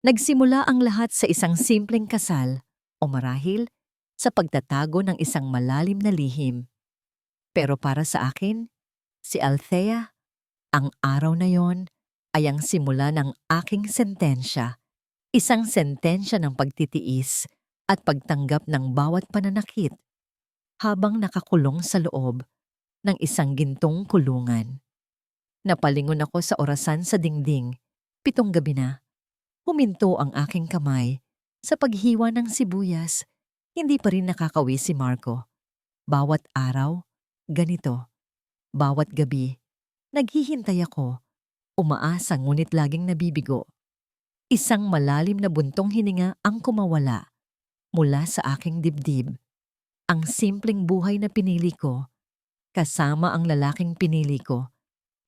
Nagsimula ang lahat sa isang simpleng kasal o marahil sa pagtatago ng isang malalim na lihim. Pero para sa akin, si Althea, ang araw na yon ay ang simula ng aking sentensya. Isang sentensya ng pagtitiis at pagtanggap ng bawat pananakit habang nakakulong sa loob ng isang gintong kulungan. Napalingon ako sa orasan sa dingding. 7 gabi na. Huminto ang aking kamay sa paghiwa ng sibuyas. Hindi pa rin nakakawi si Marco. Bawat araw, ganito. Bawat gabi, naghihintay ako. Umaasa ngunit laging nabibigo. Isang malalim na buntong hininga ang kumawala mula sa aking dibdib. Ang simpleng buhay na pinili ko, kasama ang lalaking pinili ko,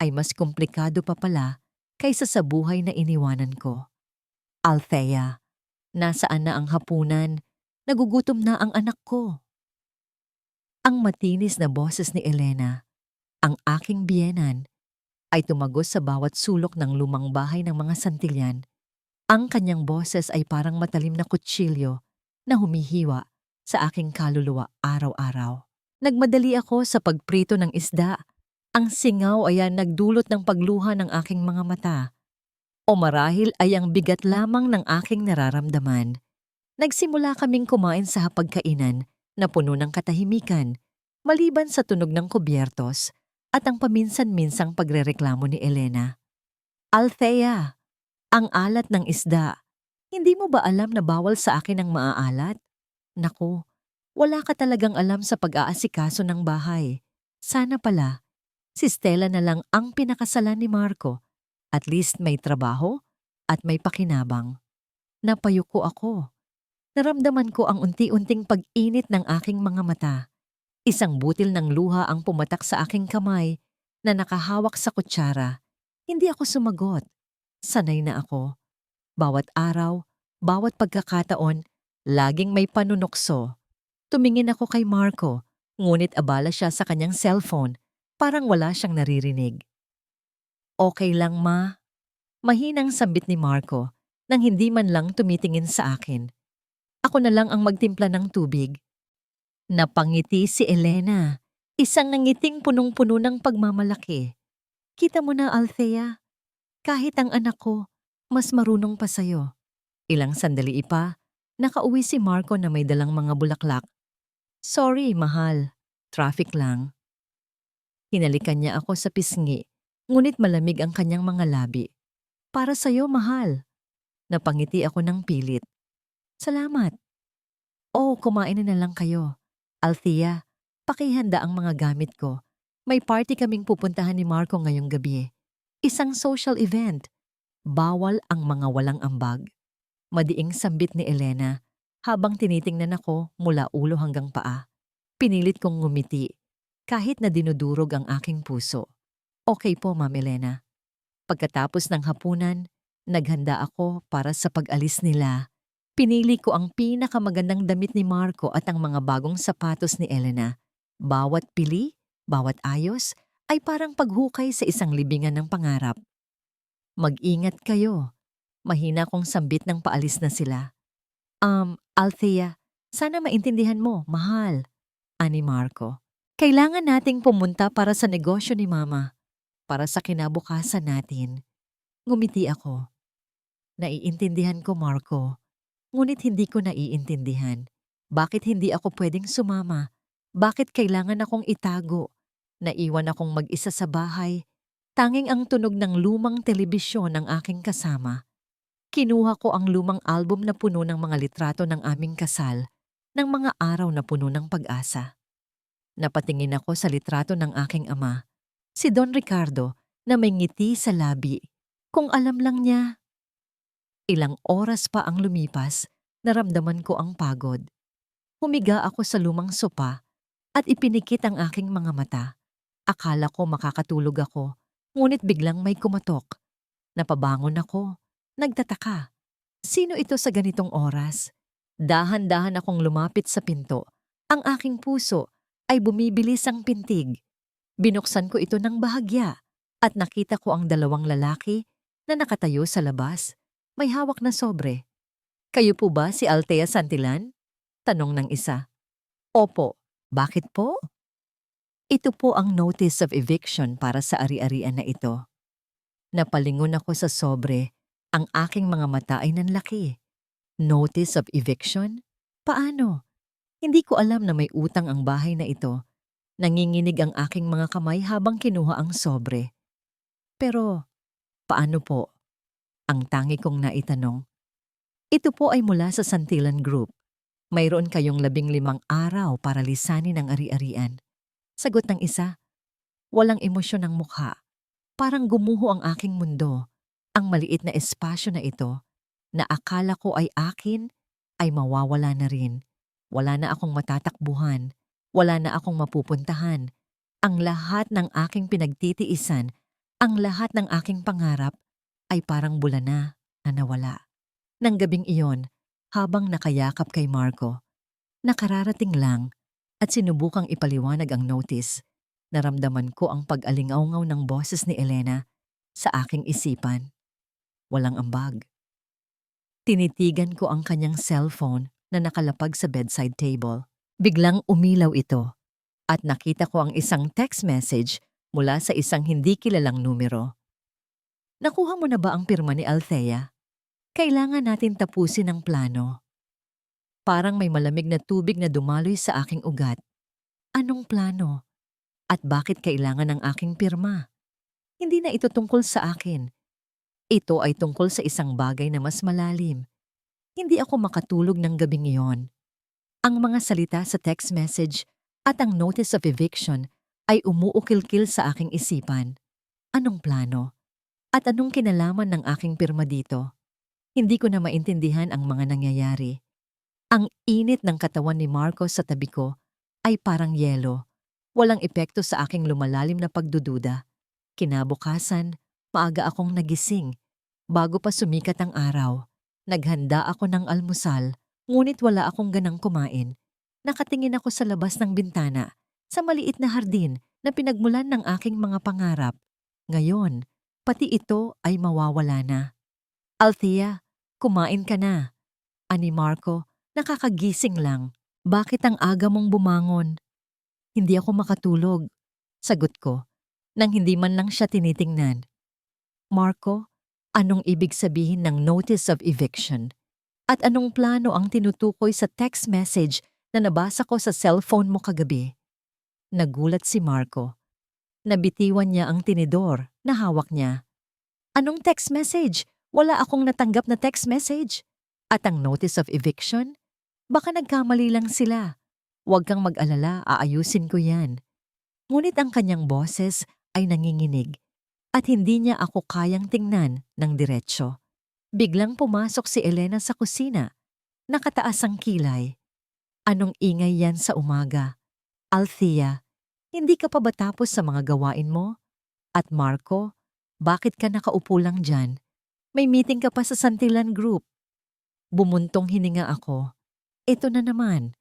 ay mas komplikado pa pala kaysa sa buhay na iniwanan ko. Althea, nasaan na ang hapunan? Nagugutom na ang anak ko. Ang matinis na boses ni Elena, ang aking biyenan, ay tumagos sa bawat sulok ng lumang bahay ng mga santilyan. Ang kanyang boses ay parang matalim na kutsilyo na humihiwa sa aking kaluluwa araw-araw. Nagmadali ako sa pagprito ng isda. Ang singaw ay nagdulot ng pagluha ng aking mga mata. O marahil ay ang bigat lamang ng aking nararamdaman. Nagsimula kaming kumain sa hapagkainan na puno ng katahimikan, maliban sa tunog ng kubyertos at ang paminsan-minsang pagrereklamo ni Elena. Althea, ang alat ng isda. Hindi mo ba alam na bawal sa akin ang maaalat? Naku, wala ka talagang alam sa pag-aasikaso ng bahay. Sana pala, si Stella na lang ang pinakasalan ni Marco. At least may trabaho at may pakinabang. Napayuko ako. Naramdaman ko ang unti-unting pag-init ng aking mga mata. Isang butil ng luha ang pumatak sa aking kamay na nakahawak sa kutsara. Hindi ako sumagot. Sanay na ako. Bawat araw, bawat pagkakataon, laging may panunokso. Tumingin ako kay Marco, ngunit abala siya sa kanyang cellphone, parang wala siyang naririnig. Okay lang, ma. Mahinang sambit ni Marco nang hindi man lang tumitingin sa akin. Ako na lang ang magtimpla ng tubig. Napangiti si Elena, isang nangiting punong-puno ng pagmamalaki. Kita mo na, Althea, kahit ang anak ko, mas marunong pa sa'yo. Ilang sandali pa, nakauwi si Marco na may dalang mga bulaklak. Sorry, mahal. Traffic lang. Hinalikan niya ako sa pisngi, ngunit malamig ang kanyang mga labi. Para sa'yo, mahal. Napangiti ako ng pilit. Salamat. Oh, kumain na lang kayo. Althea, pakihanda ang mga gamit ko. May party kaming pupuntahan ni Marco ngayong gabi. Isang social event. Bawal ang mga walang ambag. Madiing sambit ni Elena habang tinitingnan ako mula ulo hanggang paa. Pinilit kong ngumiti kahit na dinudurog ang aking puso. Okay po, Ma'am Elena. Pagkatapos ng hapunan, naghanda ako para sa pag-alis nila. Pinili ko ang pinakamagandang damit ni Marco at ang mga bagong sapatos ni Elena. Bawat pili, bawat ayos, ay parang paghukay sa isang libingan ng pangarap. Mag-ingat kayo. Mahina kong sambit ng paalis na sila. Althea, sana maintindihan mo, mahal. Ani Marco. Kailangan nating pumunta para sa negosyo ni Mama. Para sa kinabukasan natin. Ngumiti ako. Naiintindihan ko, Marco. Ngunit hindi ko naiintindihan. Bakit hindi ako pwedeng sumama? Bakit kailangan akong itago? Naiwan akong mag-isa sa bahay. Tanging ang tunog ng lumang telebisyon ang aking kasama. Kinuha ko ang lumang album na puno ng mga litrato ng aming kasal, ng mga araw na puno ng pag-asa. Napatingin ako sa litrato ng aking ama, si Don Ricardo, na may ngiti sa labi. Kung alam lang niya. Ilang oras pa ang lumipas, naramdaman ko ang pagod. Humiga ako sa lumang sopa at ipinikit ang aking mga mata. Akala ko makakatulog ako, ngunit biglang may kumatok. Napabangon ako, nagtataka. Sino ito sa ganitong oras? Dahan-dahan akong lumapit sa pinto. Ang aking puso ay bumibilis ang pintig. Binuksan ko ito ng bahagya at nakita ko ang dalawang lalaki na nakatayo sa labas. May hawak na sobre. Kayo po ba si Althea Santillan? Tanong ng isa. Opo. Bakit po? Ito po ang notice of eviction para sa ari-arian na ito. Napalingon ako sa sobre. Ang aking mga mata ay nanlaki. Notice of eviction? Paano? Hindi ko alam na may utang ang bahay na ito. Nanginginig ang aking mga kamay habang kinuha ang sobre. Pero, paano po? Ang tangi kong naitanong. Ito po ay mula sa Santillan Group. Mayroon kayong 15 araw para lisanin ang ari-arian. Sagot ng isa, walang emosyon ng mukha. Parang gumuho ang aking mundo. Ang maliit na espasyo na ito, na akala ko ay akin, ay mawawala na rin. Wala na akong matatakbuhan. Wala na akong mapupuntahan. Ang lahat ng aking pinagtitiisan, ang lahat ng aking pangarap, ay parang bula na nawala. Nang gabing iyon, habang nakayakap kay Marco, nakararating lang at sinubukang ipaliwanag ang notice, naramdaman ko ang pag-alingaungaw ng boses ni Elena sa aking isipan. Walang ambag. Tinitigan ko ang kanyang cellphone na nakalapag sa bedside table. Biglang umilaw ito at nakita ko ang isang text message mula sa isang hindi kilalang numero. Nakuha mo na ba ang pirma ni Althea? Kailangan natin tapusin ang plano. Parang may malamig na tubig na dumaloy sa aking ugat. Anong plano? At bakit kailangan ng aking pirma? Hindi na ito tungkol sa akin. Ito ay tungkol sa isang bagay na mas malalim. Hindi ako makatulog ng gabing iyon. Ang mga salita sa text message at ang notice of eviction ay umuukil-kil sa aking isipan. Anong plano? At anong kinalaman ng aking pirma dito? Hindi ko na maintindihan ang mga nangyayari. Ang init ng katawan ni Marco sa tabi ko ay parang yelo. Walang epekto sa aking lumalalim na pagdududa. Kinabukasan, maaga akong nagising. Bago pa sumikat ang araw, naghanda ako ng almusal, ngunit wala akong ganang kumain. Nakatingin ako sa labas ng bintana, sa maliit na hardin na pinagmulan ng aking mga pangarap. Ngayon, pati ito ay mawawala na. Althea, kumain ka na. Ani Marco, nakakagising lang. Bakit ang aga mong bumangon? Hindi ako makatulog. Sagot ko, nang hindi man lang siya tinitingnan. Marco, anong ibig sabihin ng notice of eviction? At anong plano ang tinutukoy sa text message na nabasa ko sa cellphone mo kagabi? Nagulat si Marco. Nabitiwan niya ang tinidor na hawak niya. Anong text message? Wala akong natanggap na text message. At ang notice of eviction? Baka nagkamali lang sila. Huwag kang mag-alala, aayusin ko yan. Ngunit ang kanyang boses ay nanginginig at hindi niya ako kayang tingnan ng diretsyo. Biglang pumasok si Elena sa kusina. Nakataas ang kilay. Anong ingay yan sa umaga? Althea, hindi ka pa ba tapos sa mga gawain mo? At Marco, bakit ka nakaupo lang dyan? May meeting ka pa sa Santillan Group. Bumuntong hininga ako. Ito na naman.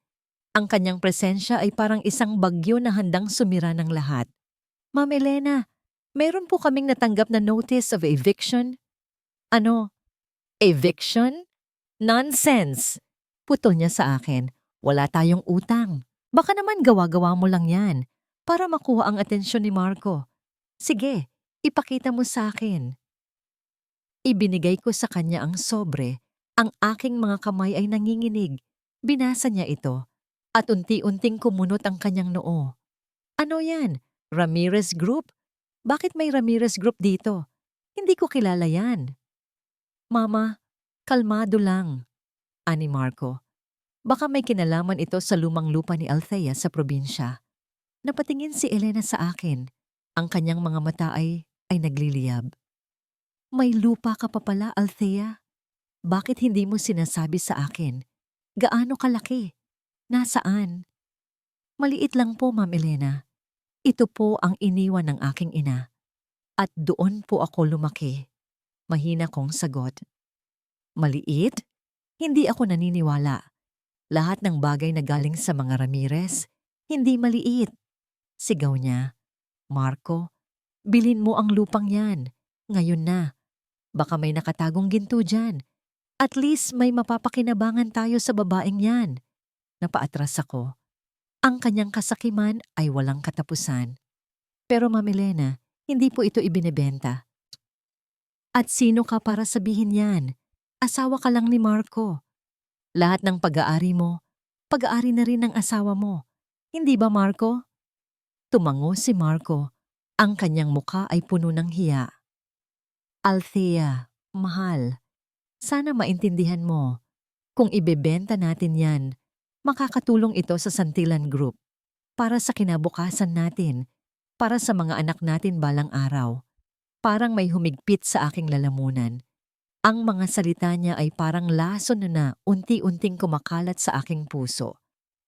Ang kanyang presensya ay parang isang bagyo na handang sumira ng lahat. Ma'am Elena, meron po kaming natanggap na notice of eviction. Ano? Eviction? Nonsense! Putol niya sa akin. Wala tayong utang. Baka naman gawa-gawa mo lang yan para makuha ang atensyon ni Marco. Sige, ipakita mo sa akin. Ibinigay ko sa kanya ang sobre. Ang aking mga kamay ay nanginginig. Binasa niya ito. At unti-unting kumunot ang kanyang noo. Ano yan? Ramirez Group? Bakit may Ramirez Group dito? Hindi ko kilala yan. Mama, kalmado lang. Ani Marco. Baka may kinalaman ito sa lumang lupa ni Althea sa probinsya. Napatingin si Elena sa akin. Ang kanyang mga mata ay nagliliyab. May lupa ka pa pala, Althea? Bakit hindi mo sinasabi sa akin? Gaano kalaki? Nasaan? Maliit lang po, Ma'am Elena. Ito po ang iniwan ng aking ina. At doon po ako lumaki. Mahina kong sagot. Maliit? Hindi ako naniniwala. Lahat ng bagay na galing sa mga Ramirez, hindi maliit. Sigaw niya. Marco, bilhin mo ang lupang yan. Ngayon na. Baka may nakatagong ginto dyan. At least may mapapakinabangan tayo sa babaeng yan. Napaatras ako. Ang kanyang kasakiman ay walang katapusan. Pero Ma'am Elena, hindi po ito ibinebenta. At sino ka para sabihin yan? Asawa ka lang ni Marco. Lahat ng pag-aari mo, pag-aari na rin ng asawa mo. Hindi ba, Marco? Tumango si Marco. Ang kanyang muka ay puno ng hiya. Althea, mahal, sana maintindihan mo. Kung ibebenta natin yan, makakatulong ito sa Santillan Group. Para sa kinabukasan natin, para sa mga anak natin balang araw. Parang may humigpit sa aking lalamunan. Ang mga salita niya ay parang lason na unti-unting kumakalat sa aking puso.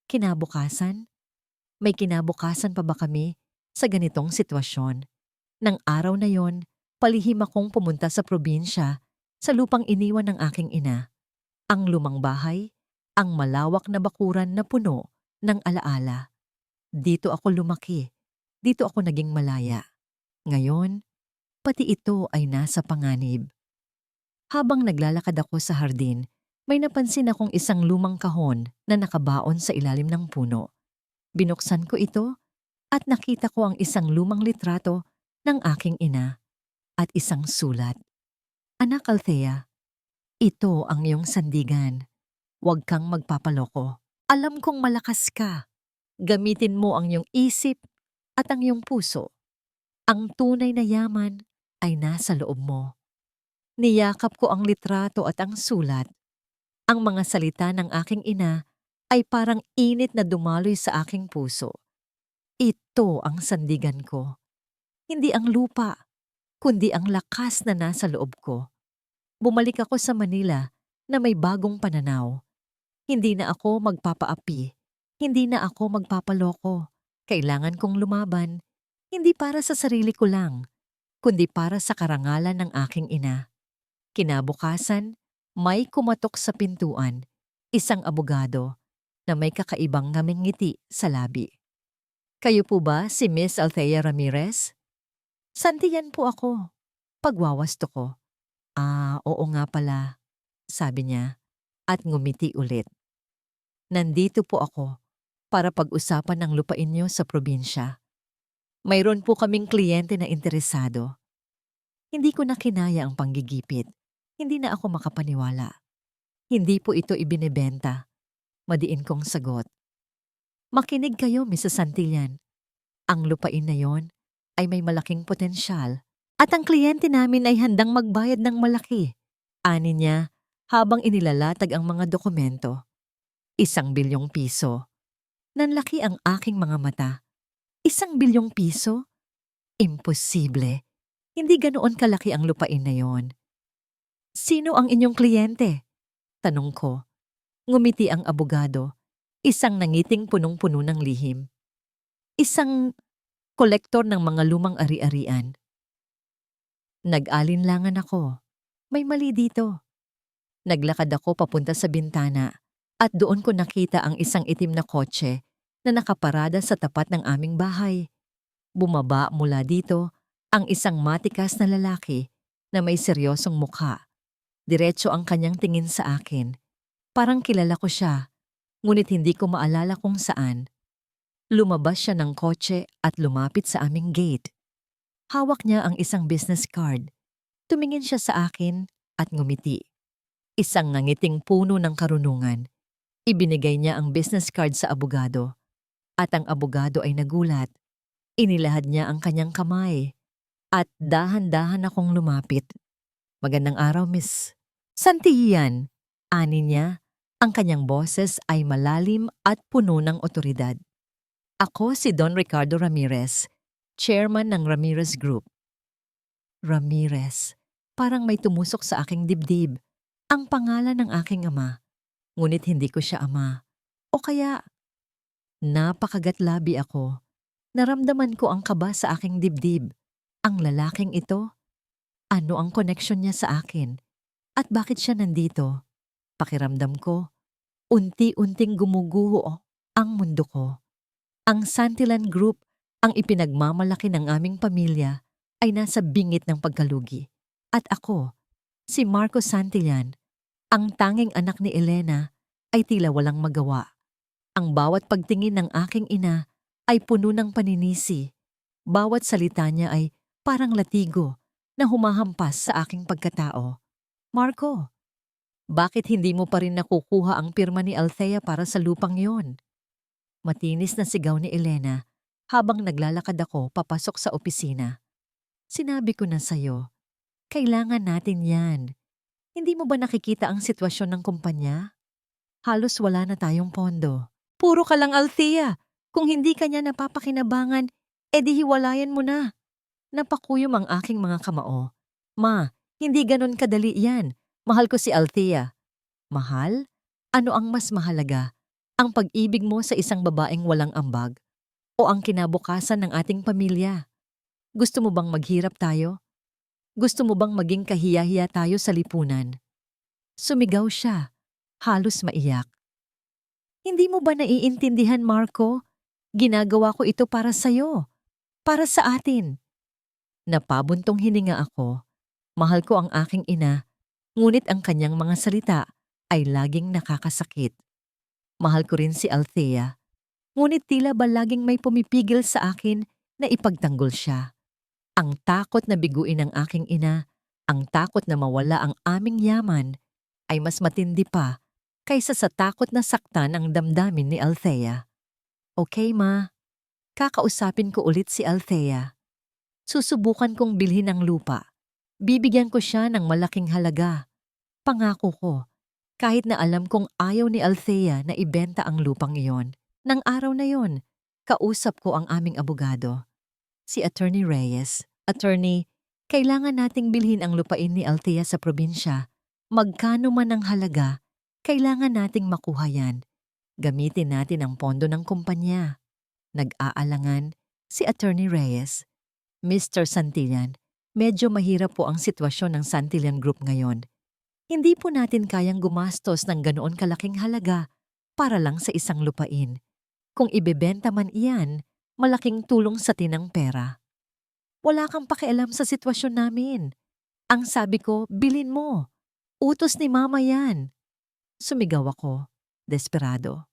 Kinabukasan? May kinabukasan pa ba kami sa ganitong sitwasyon? Nang araw na yon, palihim akong pumunta sa probinsya sa lupang iniwan ng aking ina. Ang lumang bahay, ang malawak na bakuran na puno ng alaala. Dito ako lumaki, dito ako naging malaya. Ngayon, pati ito ay nasa panganib. Habang naglalakad ako sa hardin, may napansin akong isang lumang kahon na nakabaon sa ilalim ng puno. Binuksan ko ito at nakita ko ang isang lumang litrato ng aking ina at isang sulat. Anak Althea, ito ang iyong sandigan. Huwag kang magpapaloko. Alam kong malakas ka. Gamitin mo ang iyong isip at ang iyong puso. Ang tunay na yaman ay nasa loob mo. Niyakap ko ang litrato at ang sulat. Ang mga salita ng aking ina ay parang init na dumaloy sa aking puso. Ito ang sandigan ko. Hindi ang lupa, kundi ang lakas na nasa loob ko. Bumalik ako sa Manila na may bagong pananaw. Hindi na ako magpapaapi. Hindi na ako magpapaloko. Kailangan kong lumaban, hindi para sa sarili ko lang, kundi para sa karangalan ng aking ina. Kinabukasan, may kumatok sa pintuan, isang abogado na may kakaibang ngaming ngiti sa labi. Kayo po ba si Miss Althea Ramirez? Santiyan po ako. Pagwawasto ko. Oo nga pala, sabi niya at ngumiti ulit. Nandito po ako para pag-usapan ang lupain niyo sa probinsya. Mayroon po kaming kliyente na interesado. Hindi ko na kinaya ang panggigipit. Hindi na ako makapaniwala. Hindi po ito ibinebenta. Madiin kong sagot. Makinig kayo, Mrs. Santillan. Ang lupain na yon ay may malaking potensyal at ang kliyente namin ay handang magbayad ng malaki. Ani niya habang inilalatag ang mga dokumento. 1 bilyong piso. Nanlaki ang aking mga mata. 1 bilyong piso? Imposible. Hindi ganoon kalaki ang lupain na yon. Sino ang inyong kliyente? Tanong ko. Ngumiti ang abogado, isang nangiting punong-puno ng lihim. Isang kolektor ng mga lumang ari-arian. Nag-alinlangan ako. May mali dito. Naglakad ako papunta sa bintana at doon ko nakita ang isang itim na kotse na nakaparada sa tapat ng aming bahay. Bumaba mula dito ang isang matikas na lalaki na may seryosong mukha. Diretso ang kanyang tingin sa akin. Parang kilala ko siya, ngunit hindi ko maalala kung saan. Lumabas siya ng kotse at lumapit sa aming gate. Hawak niya ang isang business card. Tumingin siya sa akin at ngumiti. Isang nangiting puno ng karunungan. Ibinigay niya ang business card sa abogado. At ang abogado ay nagulat. Inilahad niya ang kanyang kamay. At dahan-dahan akong lumapit. Magandang araw, Miss. Santillan, ani niya. Ang kanyang boses ay malalim at puno ng otoridad. Ako si Don Ricardo Ramirez, chairman ng Ramirez Group. Ramirez, parang may tumusok sa aking dibdib. Ang pangalan ng aking ama. Ngunit hindi ko siya ama. O kaya, napakagatlabi ako. Naramdaman ko ang kaba sa aking dibdib. Ang lalaking ito, ano ang koneksyon niya sa akin? At bakit siya nandito? Pakiramdam ko, unti-unting gumuguho ang mundo ko. Ang Santillan Group, ang ipinagmamalaki ng aming pamilya, ay nasa bingit ng pagkalugi. At ako, Si Marco Santillan, ang tanging anak ni Elena, ay tila walang magawa. Ang bawat pagtingin ng aking ina ay puno ng paninisi. Bawat salita niya ay parang latigo na humahampas sa aking pagkatao. Marco, bakit hindi mo pa rin nakukuha ang pirma ni Althea para sa lupang yon? Matinis na sigaw ni Elena habang naglalakad ako papasok sa opisina. Sinabi ko na sa'yo, kailangan natin yan. Hindi mo ba nakikita ang sitwasyon ng kumpanya? Halos wala na tayong pondo. Puro ka lang, Althea. Kung hindi ka niya napapakinabangan, edi hiwalayan mo na. Napakuyom ang aking mga kamao. Ma, hindi ganon kadali yan. Mahal ko si Althea. Mahal? Ano ang mas mahalaga? Ang pag-ibig mo sa isang babaeng walang ambag o ang kinabukasan ng ating pamilya? Gusto mo bang maghirap tayo? Gusto mo bang maging kahiya-hiya tayo sa lipunan? Sumigaw siya, halos maiyak. Hindi mo ba naiintindihan, Marco? Ginagawa ko ito para sa'yo, para sa atin. Napabuntong hininga ako. Mahal ko ang aking ina, ngunit ang kanyang mga salita ay laging nakakasakit. Mahal ko rin si Althea, ngunit tila ba laging may pumipigil sa akin na ipagtanggol siya. Ang takot na biguin ng aking ina, ang takot na mawala ang aming yaman, ay mas matindi pa kaysa sa takot na saktan ang damdamin ni Althea. Okay, ma. Kakausapin ko ulit si Althea. Susubukan kong bilhin ang lupa. Bibigyan ko siya ng malaking halaga. Pangako ko, kahit na alam kong ayaw ni Althea na ibenta ang lupang iyon. Nang araw na yon, kausap ko ang aming abogado, si Attorney Reyes. Attorney, kailangan nating bilhin ang lupain ni Althea sa probinsya. Magkano man ang halaga, kailangan nating makuha yan. Gamitin natin ang pondo ng kumpanya. Nag-aalangan si Attorney Reyes. Mr. Santillan, medyo mahirap po ang sitwasyon ng Santillan Group ngayon. Hindi po natin kayang gumastos ng ganoon kalaking halaga para lang sa isang lupain. Kung ibebenta man iyan, malaking tulong sa tinang pera. Wala kang pakialam sa sitwasyon namin. Ang sabi ko, bilin mo. Utos ni Mama yan. Sumigaw ako, desperado.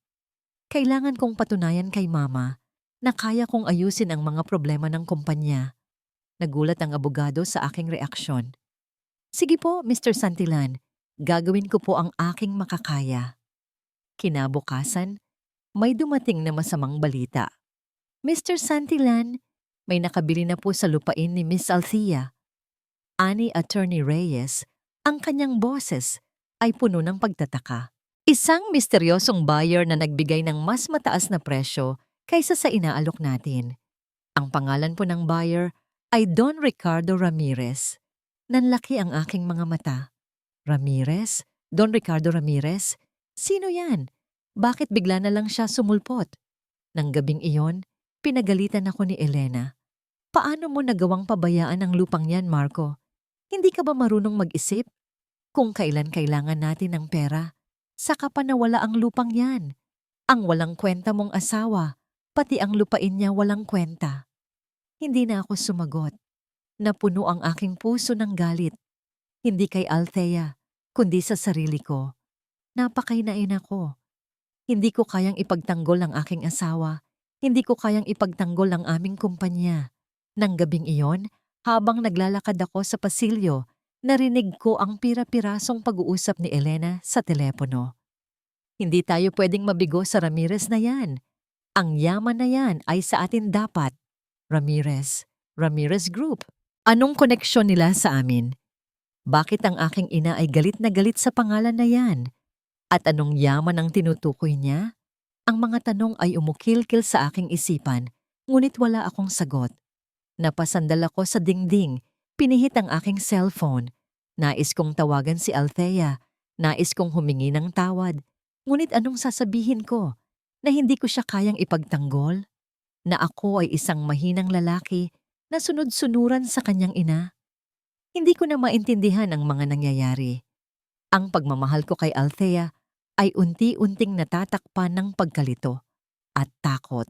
Kailangan kong patunayan kay Mama na kaya kong ayusin ang mga problema ng kumpanya. Nagulat ang abogado sa aking reaksyon. Sige po, Mr. Santillan, gagawin ko po ang aking makakaya. Kinabukasan, may dumating na masamang balita. Mr. Santillan, may nakabili na po sa lupain ni Miss Althea. Ani Attorney Reyes, ang kanyang boses ay puno ng pagtataka. Isang misteryosong buyer na nagbigay ng mas mataas na presyo kaysa sa inaalok natin. Ang pangalan po ng buyer ay Don Ricardo Ramirez. Nanlaki ang aking mga mata. Ramirez? Don Ricardo Ramirez? Sino yan? Bakit bigla na lang siya sumulpot? Nang gabing iyon, pinagalitan ako ni Elena. Paano mo nagawang pabayaan ang lupang yan, Marco? Hindi ka ba marunong mag-isip? Kung kailan kailangan natin ng pera, saka pa nawala ang lupang yan. Ang walang kwenta mong asawa, pati ang lupain niya walang kwenta. Hindi na ako sumagot. Napuno ang aking puso ng galit. Hindi kay Althea, kundi sa sarili ko. Napakainain ako. Hindi ko kayang ipagtanggol ang aking asawa. Hindi ko kayang ipagtanggol ang aming kumpanya. Nang gabing iyon, habang naglalakad ako sa pasilyo, narinig ko ang pira-pirasong pag-uusap ni Elena sa telepono. Hindi tayo pwedeng mabigo sa Ramirez na yan. Ang yaman na yan ay sa atin dapat. Ramirez Group. Anong koneksyon nila sa amin? Bakit ang aking ina ay galit na galit sa pangalan na yan? At anong yaman ang tinutukoy niya? Ang mga tanong ay umukilkil sa aking isipan, ngunit wala akong sagot. Napasandal ako sa dingding, pinihit ang aking cellphone. Nais kong tawagan si Althea, nais kong humingi ng tawad. Ngunit anong sasabihin ko? Na hindi ko siya kayang ipagtanggol? Na ako ay isang mahinang lalaki na sunod-sunuran sa kanyang ina? Hindi ko na maintindihan ang mga nangyayari. Ang pagmamahal ko kay Althea ay unti-unting natatakpan ng pagkalito at takot.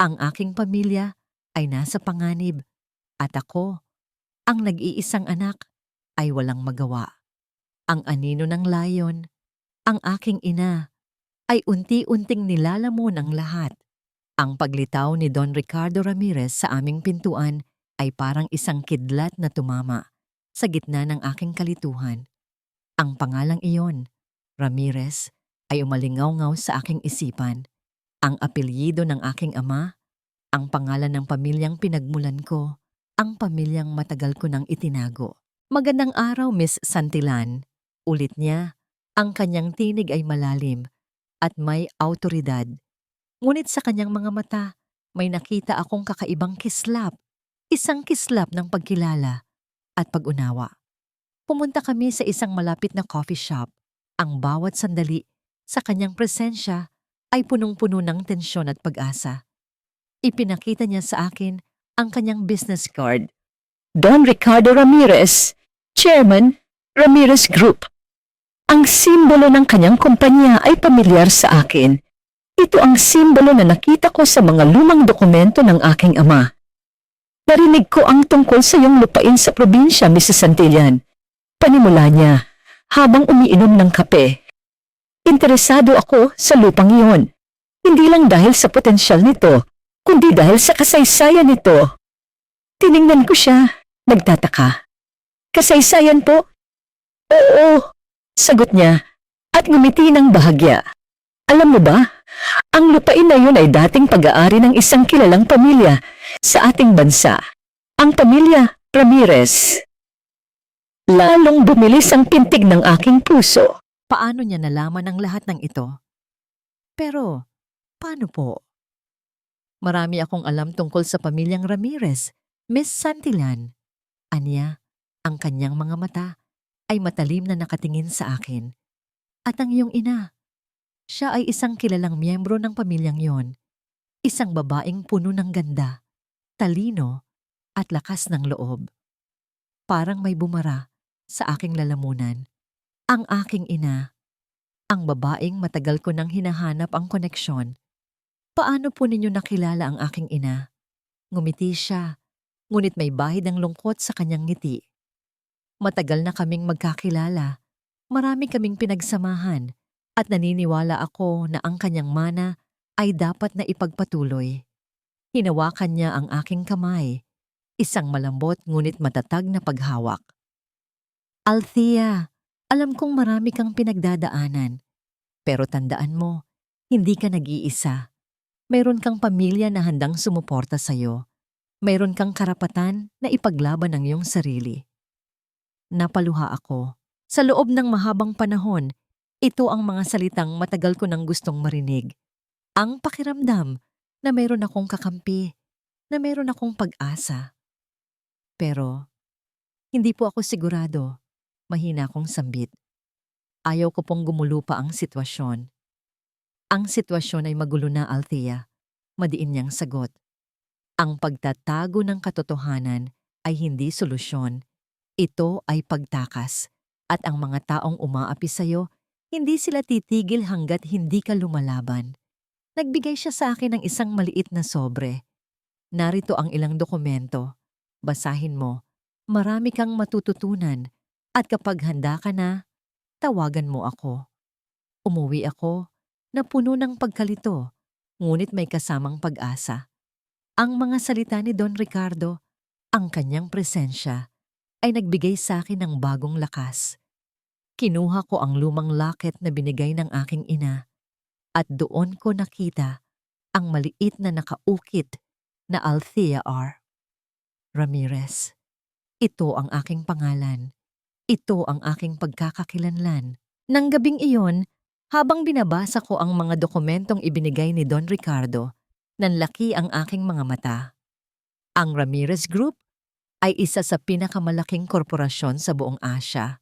Ang aking pamilya ay nasa panganib at ako, ang nag-iisang anak, ay walang magawa. Ang anino ng layon, ang aking ina, ay unti-unting nilalamon ang lahat. Ang paglitaw ni Don Ricardo Ramirez sa aming pintuan ay parang isang kidlat na tumama sa gitna ng aking kalituhan. Ang pangalang iyon, Ramirez, ay umalingaw-ngaw sa aking isipan. Ang apelyido ng aking ama, ang pangalan ng pamilyang pinagmulan ko, ang pamilyang matagal ko nang itinago. Magandang araw, Miss Santillan. Ulit niya, ang kanyang tinig ay malalim at may awtoridad. Ngunit sa kanyang mga mata, may nakita akong kakaibang kislap. Isang kislap ng pagkilala at pag-unawa. Pumunta kami sa isang malapit na coffee shop. Ang bawat sandali sa kanyang presensya ay punong-puno ng tensyon at pag-asa. Ipinakita niya sa akin ang kanyang business card. Don Ricardo Ramirez, Chairman, Ramirez Group. Ang simbolo ng kanyang kumpanya ay pamilyar sa akin. Ito ang simbolo na nakita ko sa mga lumang dokumento ng aking ama. Narinig ko ang tungkol sa iyong lupain sa probinsya, Mrs. Santillan. Panimula niya, habang umiinom ng kape. Interesado ako sa lupang iyon. Hindi lang dahil sa potensyal nito, kundi dahil sa kasaysayan nito. Tiningnan ko siya, nagtataka. Kasaysayan po? Oo, sagot niya, at ngumiti ng bahagya. Alam mo ba, ang lupain na yun ay dating pag-aari ng isang kilalang pamilya sa ating bansa, ang pamilya Ramirez. Lalong bumilis ang pintig ng aking puso. Paano niya nalaman ang lahat ng ito? Pero, paano po? Marami akong alam tungkol sa pamilyang Ramirez, Miss Santillan. Anya, ang kanyang mga mata ay matalim na nakatingin sa akin. At ang iyong ina, siya ay isang kilalang miyembro ng pamilyang yon. Isang babaeng puno ng ganda, talino, at lakas ng loob. Parang may bumara sa aking lalamunan. Ang aking ina, ang babaeng matagal ko nang hinahanap ang koneksyon. Paano po ninyo nakilala ang aking ina? Ngumiti siya, ngunit may bahid ng lungkot sa kanyang ngiti. Matagal na kaming magkakilala. Marami kaming pinagsamahan at naniniwala ako na ang kanyang mana ay dapat na ipagpatuloy. Hinawakan niya ang aking kamay, isang malambot ngunit matatag na paghawak. Althea, alam kong marami kang pinagdadaanan, pero tandaan mo, hindi ka nag-iisa. Mayroon kang pamilya na handang sumuporta sa'yo. Mayroon kang karapatan na ipaglaban ang iyong sarili. Napaluha ako. Sa loob ng mahabang panahon, ito ang mga salitang matagal ko nang gustong marinig. Ang pakiramdam na mayroon akong kakampi, na mayroon akong pag-asa. Pero, hindi po ako sigurado. Mahina akong sambit. Ayaw ko pong gumulo pa ang sitwasyon. Ang sitwasyon ay magulo na, Althea. Madiin niyang sagot. Ang pagtatago ng katotohanan ay hindi solusyon. Ito ay pagtakas. At ang mga taong umaapi sa'yo, hindi sila titigil hanggat hindi ka lumalaban. Nagbigay siya sa akin ng isang maliit na sobre. Narito ang ilang dokumento. Basahin mo. Marami kang matututunan. At kapag handa ka na, tawagan mo ako. Umuwi ako na puno ng pagkalito, ngunit may kasamang pag-asa. Ang mga salita ni Don Ricardo, ang kanyang presensya, ay nagbigay sa akin ng bagong lakas. Kinuha ko ang lumang locket na binigay ng aking ina at doon ko nakita ang maliit na nakaukit na Althea R. Ramirez. Ito ang aking pangalan. Ito ang aking pagkakakilanlan. Nang gabing iyon, habang binabasa ko ang mga dokumentong ibinigay ni Don Ricardo, nanlaki ang aking mga mata. Ang Ramirez Group ay isa sa pinakamalaking korporasyon sa buong Asya.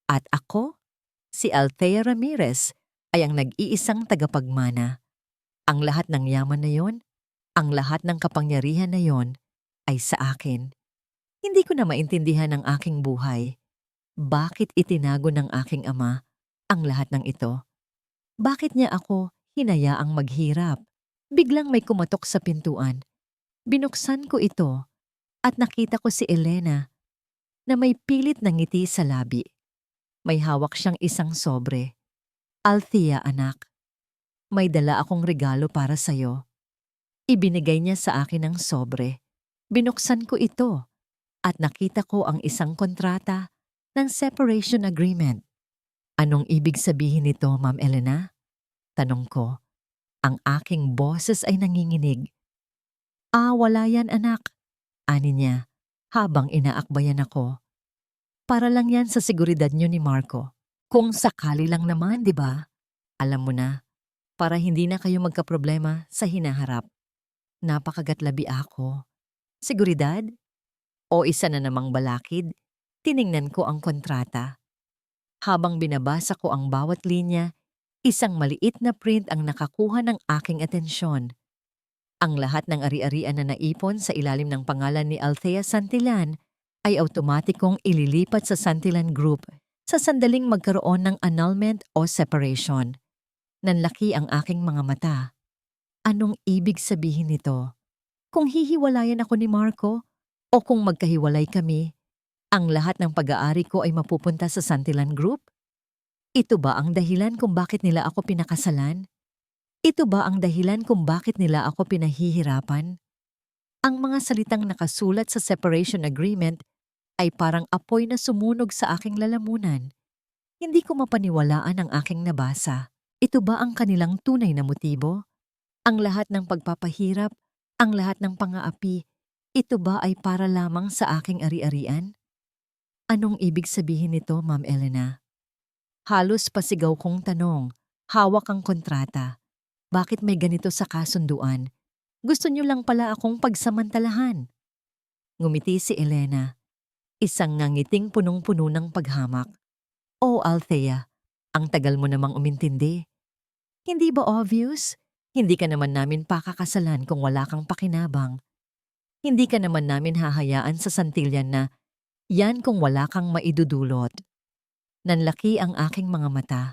At ako, si Althea Ramirez, ay ang nag-iisang tagapagmana. Ang lahat ng yaman na yon, ang lahat ng kapangyarihan na yon, ay sa akin. Hindi ko na maintindihan ang aking buhay. Bakit itinago ng aking ama ang lahat ng ito? Bakit niya ako hinayaang maghirap? Biglang may kumatok sa pintuan. Binuksan ko ito at nakita ko si Elena na may pilit na ngiti sa labi. May hawak siyang isang sobre. Althea, anak, may dala akong regalo para sa'yo. Ibinigay niya sa akin ang sobre. Binuksan ko ito at nakita ko ang isang kontrata ng separation agreement. Anong ibig sabihin nito, Ma'am Elena? Tanong ko. Ang aking boses ay nanginginig. Wala yan, anak. Ani niya, habang inaakbayan ako. Para lang yan sa seguridad niyo ni Marco. Kung sakali lang naman, di ba? Alam mo na, para hindi na kayo magkaproblema sa hinaharap. Napakagatlabi ako. Seguridad? O isa na namang balakid? Tiningnan ko ang kontrata. Habang binabasa ko ang bawat linya, isang maliit na print ang nakakuha ng aking atensyon. Ang lahat ng ari-arian na naipon sa ilalim ng pangalan ni Althea Santillan ay automatikong ililipat sa Santillan Group sa sandaling magkaroon ng annulment o separation. Nanlaki ang aking mga mata. Anong ibig sabihin nito? Kung hihiwalayan ako ni Marco o kung magkahiwalay kami, ang lahat ng pag-aari ko ay mapupunta sa Santillan Group? Ito ba ang dahilan kung bakit nila ako pinakasalan? Ito ba ang dahilan kung bakit nila ako pinahihirapan? Ang mga salitang nakasulat sa separation agreement ay parang apoy na sumunog sa aking lalamunan. Hindi ko mapaniwalaan ang aking nabasa. Ito ba ang kanilang tunay na motibo? Ang lahat ng pagpapahirap, ang lahat ng pang-aapi, ito ba ay para lamang sa aking ari-arian? Anong ibig sabihin nito, Ma'am Elena? Halos pasigaw kong tanong, hawak ang kontrata. Bakit may ganito sa kasunduan? Gusto niyo lang pala akong pagsamantalahan. Ngumiti si Elena, isang ngangiting punong-puno ng paghamak. Oh, Althea, ang tagal mo namang umintindi. Hindi ba obvious? Hindi ka naman namin pakakasalan kung wala kang pakinabang. Hindi ka naman namin hahayaan sa santilyan na yan kung wala kang maidudulot. Nanlaki ang aking mga mata.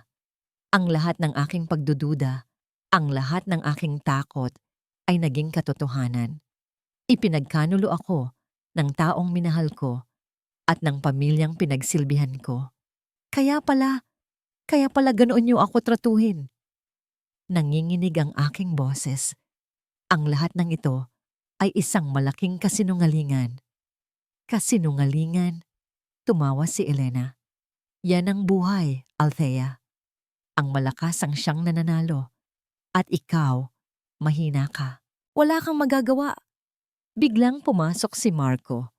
Ang lahat ng aking pagdududa, ang lahat ng aking takot ay naging katotohanan. Ipinagkanulo ako ng taong minahal ko at ng pamilyang pinagsilbihan ko. Kaya pala ganoon niyo ako tratuhin. Nanginginig ang aking boses. Ang lahat ng ito ay isang malaking kasinungalingan. Kasinungalingan? Tumawa si Elena. Yan ang buhay, Althea. Ang malakas ang siyang nananalo. At ikaw, mahina ka. Wala kang magagawa. Biglang pumasok si Marco.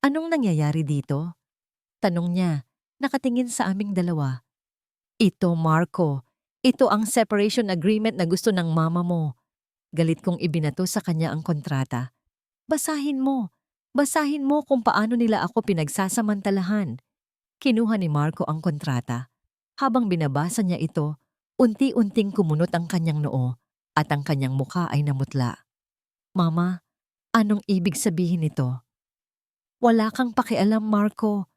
Anong nangyayari dito? Tanong niya, nakatingin sa aming dalawa. Ito, Marco. Ito ang separation agreement na gusto ng mama mo. Galit kong ibinato sa kanya ang kontrata. Basahin mo. Basahin mo kung paano nila ako pinagsasamantalahan. Kinuha ni Marco ang kontrata. Habang binabasa niya ito, unti-unting kumunot ang kanyang noo at ang kanyang mukha ay namutla. Mama, anong ibig sabihin nito? Wala kang pakialam, Marco.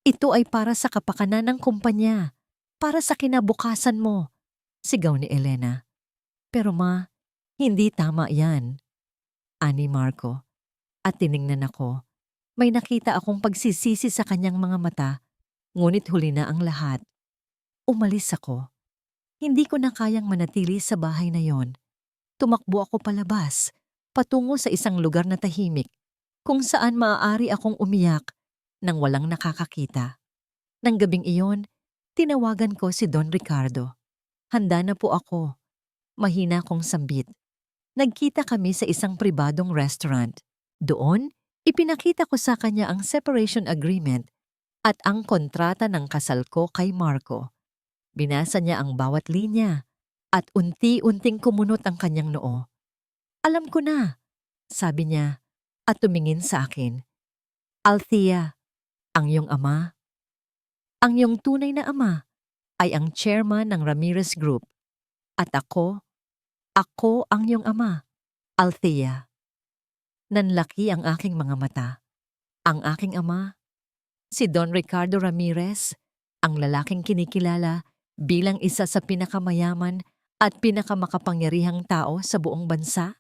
Ito ay para sa kapakanan ng kumpanya. Para sa kinabukasan mo. Sigaw ni Elena. Pero ma, hindi tama yan. Ani Marco. At tiningnan ako. May nakita akong pagsisisi sa kanyang mga mata, ngunit huli na ang lahat. Umalis ako. Hindi ko na kayang manatili sa bahay na yon. Tumakbo ako palabas, patungo sa isang lugar na tahimik, kung saan maaari akong umiyak nang walang nakakakita. Nang gabing iyon, tinawagan ko si Don Ricardo. Handa na po ako. Mahina kong sambit. Nagkita kami sa isang pribadong restaurant. Doon, ipinakita ko sa kanya ang separation agreement at ang kontrata ng kasal ko kay Marco. Binasa niya ang bawat linya at unti-unting kumunot ang kanyang noo. Alam ko na, sabi niya at tumingin sa akin. Althea, ang iyong ama, ang iyong tunay na ama ay ang chairman ng Ramirez Group. At ako ang iyong ama, Althea. Nanlaki ang aking mga mata. Ang aking ama, si Don Ricardo Ramirez, ang lalaking kinikilala bilang isa sa pinakamayaman at pinakamakapangyarihang tao sa buong bansa.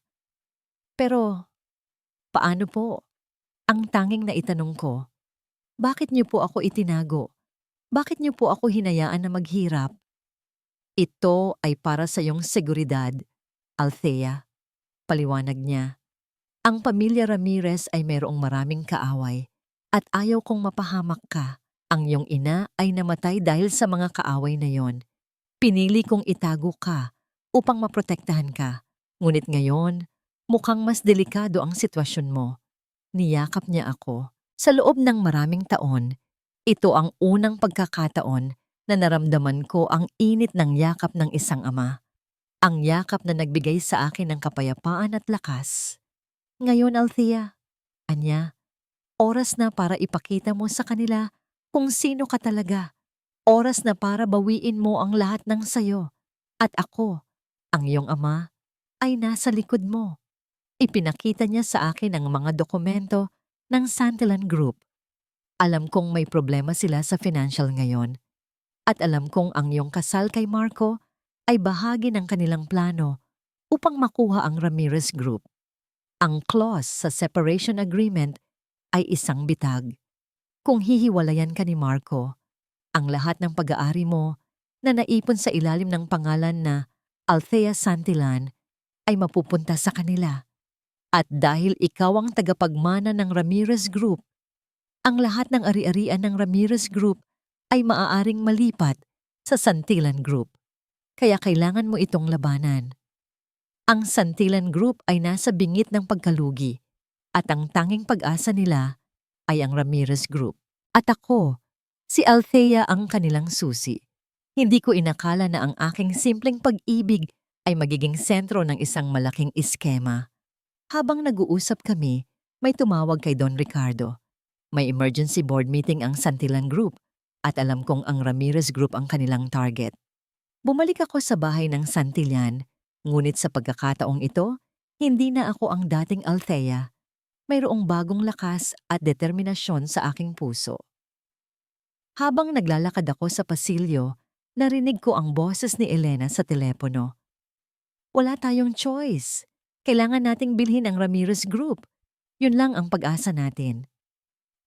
Pero, paano po? Ang tanging naitanong ko, bakit niyo po ako itinago? Bakit niyo po ako hinayaan na maghirap? Ito ay para sa iyong seguridad, Althea, paliwanag niya. Ang pamilya Ramirez ay mayroong maraming kaaway at ayaw kong mapahamak ka. Ang iyong ina ay namatay dahil sa mga kaaway na yon. Pinili kong itago ka upang maprotektahan ka. Ngunit ngayon, mukhang mas delikado ang sitwasyon mo. Niyakap niya ako. Sa loob ng maraming taon, ito ang unang pagkakataon na naramdaman ko ang init ng yakap ng isang ama. Ang yakap na nagbigay sa akin ng kapayapaan at lakas. Ngayon, Althea, anya, oras na para ipakita mo sa kanila kung sino ka talaga. Oras na para bawiin mo ang lahat ng sayo. At ako, ang iyong ama, ay nasa likod mo. Ipinakita niya sa akin ang mga dokumento ng Santillan Group. Alam kong may problema sila sa financial ngayon. At alam kong ang iyong kasal kay Marco ay bahagi ng kanilang plano upang makuha ang Ramirez Group. Ang clause sa separation agreement ay isang bitag. Kung hihiwalayan ka ni Marco, ang lahat ng pag-aari mo na naipon sa ilalim ng pangalan na Althea Santillan ay mapupunta sa kanila. At dahil ikaw ang tagapagmana ng Ramirez Group, ang lahat ng ari-arian ng Ramirez Group ay maaaring malipat sa Santillan Group. Kaya kailangan mo itong labanan. Ang Santillan Group ay nasa bingit ng pagkalugi at ang tanging pag-asa nila ay ang Ramirez Group. At ako, si Althea ang kanilang susi. Hindi ko inakala na ang aking simpleng pag-ibig ay magiging sentro ng isang malaking iskema. Habang nag-uusap kami, may tumawag kay Don Ricardo. May emergency board meeting ang Santillan Group at alam kong ang Ramirez Group ang kanilang target. Bumalik ako sa bahay ng Santillan, ngunit sa pagkakataong ito, hindi na ako ang dating Althea. Mayroong bagong lakas at determinasyon sa aking puso. Habang naglalakad ako sa pasilyo, narinig ko ang boses ni Elena sa telepono. Wala tayong choice. Kailangan nating bilhin ang Ramirez Group. Yun lang ang pag-asa natin.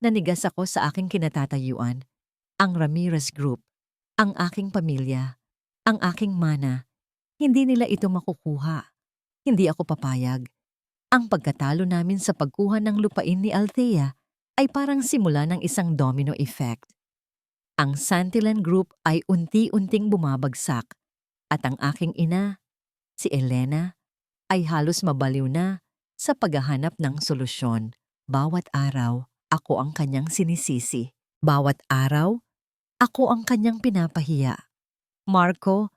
Nanigas ako sa aking kinatatayuan. Ang Ramirez Group, ang aking pamilya, ang aking mana. Hindi nila ito makukuha. Hindi ako papayag. Ang pagkatalo namin sa pagkuha ng lupain ni Althea ay parang simula ng isang domino effect. Ang Santillan Group ay unti-unting bumabagsak at ang aking ina, si Elena, ay halos mabaliw na sa paghahanap ng solusyon. Bawat araw, ako ang kanyang sinisisi. Bawat araw, ako ang kanyang pinapahiya. Marco,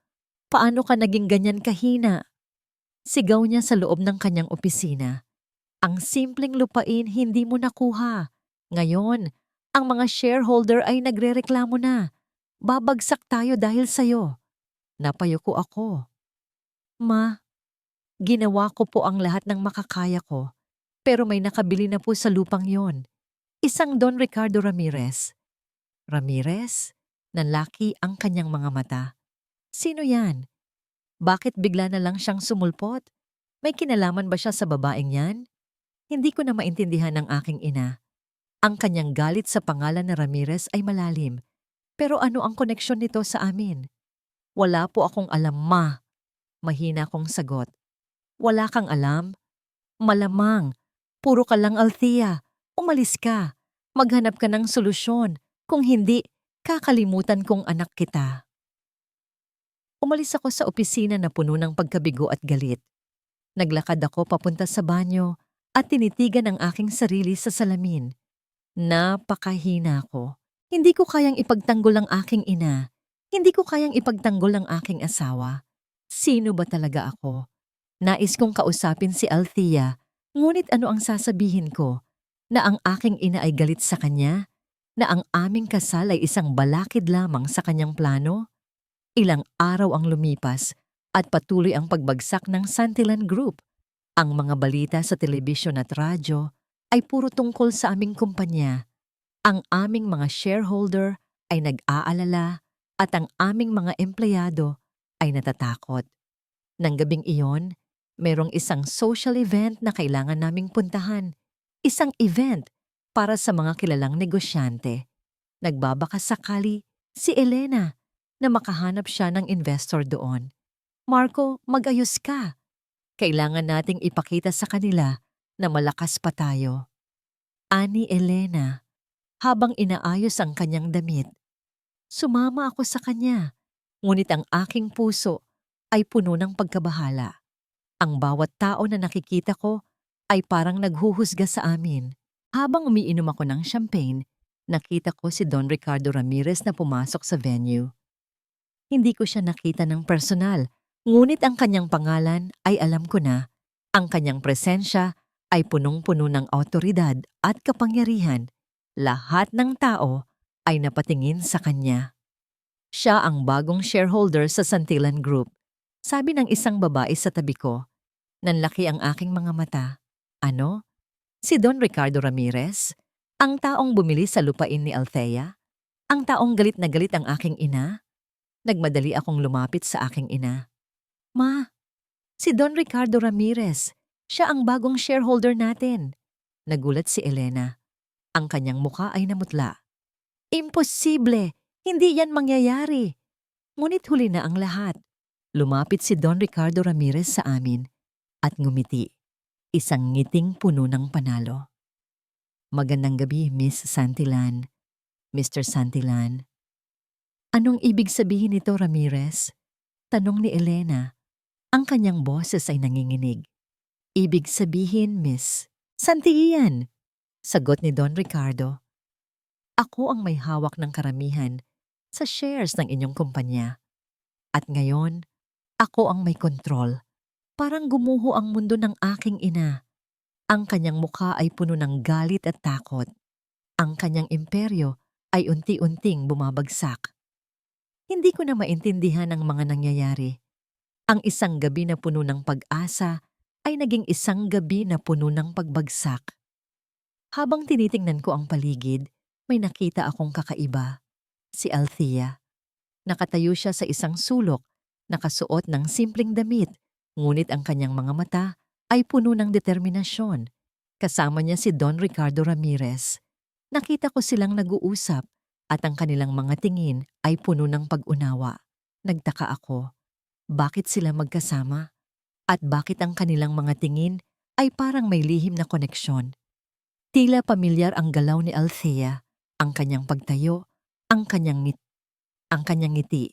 paano ka naging ganyan kahina? Sigaw niya sa loob ng kanyang opisina. Ang simpleng lupain hindi mo nakuha. Ngayon, ang mga shareholder ay nagrereklamo na. Babagsak tayo dahil sa'yo. Napayuko ako. Ma, ginawa ko po ang lahat ng makakaya ko, pero may nakabili na po sa lupang yon. Isang Don Ricardo Ramirez. Ramirez? Nanlaki ang kanyang mga mata. Sino yan? Bakit bigla na lang siyang sumulpot? May kinalaman ba siya sa babaeng yan? Hindi ko na maintindihan ng aking ina. Ang kanyang galit sa pangalan na Ramirez ay malalim. Pero ano ang koneksyon nito sa amin? Wala po akong alam, ma. Mahina kong sagot. Wala kang alam? Malamang. Puro ka lang, Althea. Umalis ka. Maghanap ka ng solusyon. Kung hindi, kakalimutan kong anak kita. Umalis ako sa opisina na puno ng pagkabigo at galit. Naglakad ako papunta sa banyo at tinitigan ang aking sarili sa salamin. Napakahina ko. Hindi ko kayang ipagtanggol ang aking ina. Hindi ko kayang ipagtanggol ang aking asawa. Sino ba talaga ako? Nais kong kausapin si Althea, ngunit ano ang sasabihin ko? Na ang aking ina ay galit sa kanya? Na ang aming kasal ay isang balakid lamang sa kanyang plano? Ilang araw ang lumipas at patuloy ang pagbagsak ng Santillan Group. Ang mga balita sa telebisyon at radyo ay puro tungkol sa aming kumpanya. Ang aming mga shareholder ay nag-aalala at ang aming mga empleyado ay natatakot. Nang gabing iyon, merong isang social event na kailangan naming puntahan. Isang event para sa mga kilalang negosyante. Nagbabaka sakali Si Elena, na makahanap siya ng investor doon. Marco, mag-ayos ka. Kailangan nating ipakita sa kanila na malakas pa tayo. Ani Elena, habang inaayos ang kanyang damit. Sumama ako sa kanya, ngunit ang aking puso ay puno ng pagkabahala. Ang bawat tao na nakikita ko ay parang naghuhusga sa amin. Habang umiinom ako ng champagne, nakita ko si Don Ricardo Ramirez na pumasok sa venue. Hindi ko siya nakita ng personal, ngunit ang kanyang pangalan ay alam ko na. Ang kanyang presensya ay punong-puno ng awtoridad at kapangyarihan. Lahat ng tao ay napatingin sa kanya. Siya ang bagong shareholder sa Santillan Group. Sabi ng isang babae sa tabi ko. Nanlaki ang aking mga mata. Ano? Si Don Ricardo Ramirez? Ang taong bumili sa lupain ni Althea? Ang taong galit na galit ang aking ina? Nagmadali akong lumapit sa aking ina. Ma, si Don Ricardo Ramirez. Siya ang bagong shareholder natin. Nagulat si Elena. Ang kanyang muka ay namutla. Imposible! Hindi yan mangyayari. Ngunit huli na ang lahat. Lumapit si Don Ricardo Ramirez sa amin at ngumiti. Isang ngiting puno ng panalo. Magandang gabi, Miss Santillan. Mr. Santillan. Anong ibig sabihin nito, Ramirez? Tanong ni Elena. Ang kanyang boses ay nanginginig. Ibig sabihin, Miss Santillan. Sagot ni Don Ricardo. Ako ang may hawak ng karamihan sa shares ng inyong kumpanya. At ngayon, ako ang may kontrol. Parang gumuho ang mundo ng aking ina. Ang kanyang mukha ay puno ng galit at takot. Ang kanyang imperyo ay unti-unting bumabagsak. Hindi ko na maintindihan ang mga nangyayari. Ang isang gabi na puno ng pag-asa ay naging isang gabi na puno ng pagbagsak. Habang tinitingnan ko ang paligid, may nakita akong kakaiba. Si Althea. Nakatayo siya sa isang sulok, nakasuot ng simpleng damit, ngunit ang kanyang mga mata ay puno ng determinasyon. Kasama niya si Don Ricardo Ramirez. Nakita ko silang nag-uusap at ang kanilang mga tingin ay puno ng pag-unawa. Nagtaka ako. Bakit sila magkasama? At bakit ang kanilang mga tingin ay parang may lihim na koneksyon? Tila pamilyar ang galaw ni Althea, ang kanyang pagtayo, ang kanyang ngiti.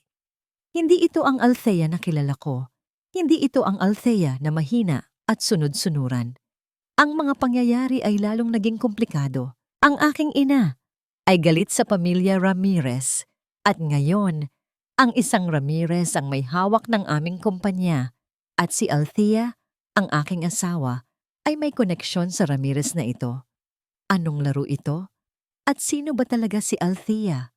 Hindi ito ang Althea na kilala ko. Hindi ito ang Althea na mahina at sunod-sunuran. Ang mga pangyayari ay lalong naging komplikado. Ang aking ina ay galit sa pamilya Ramirez at ngayon, ang isang Ramirez ang may hawak ng aming kumpanya at si Althea, ang aking asawa, ay may koneksyon sa Ramirez na ito. Anong laro ito? At sino ba talaga si Althea?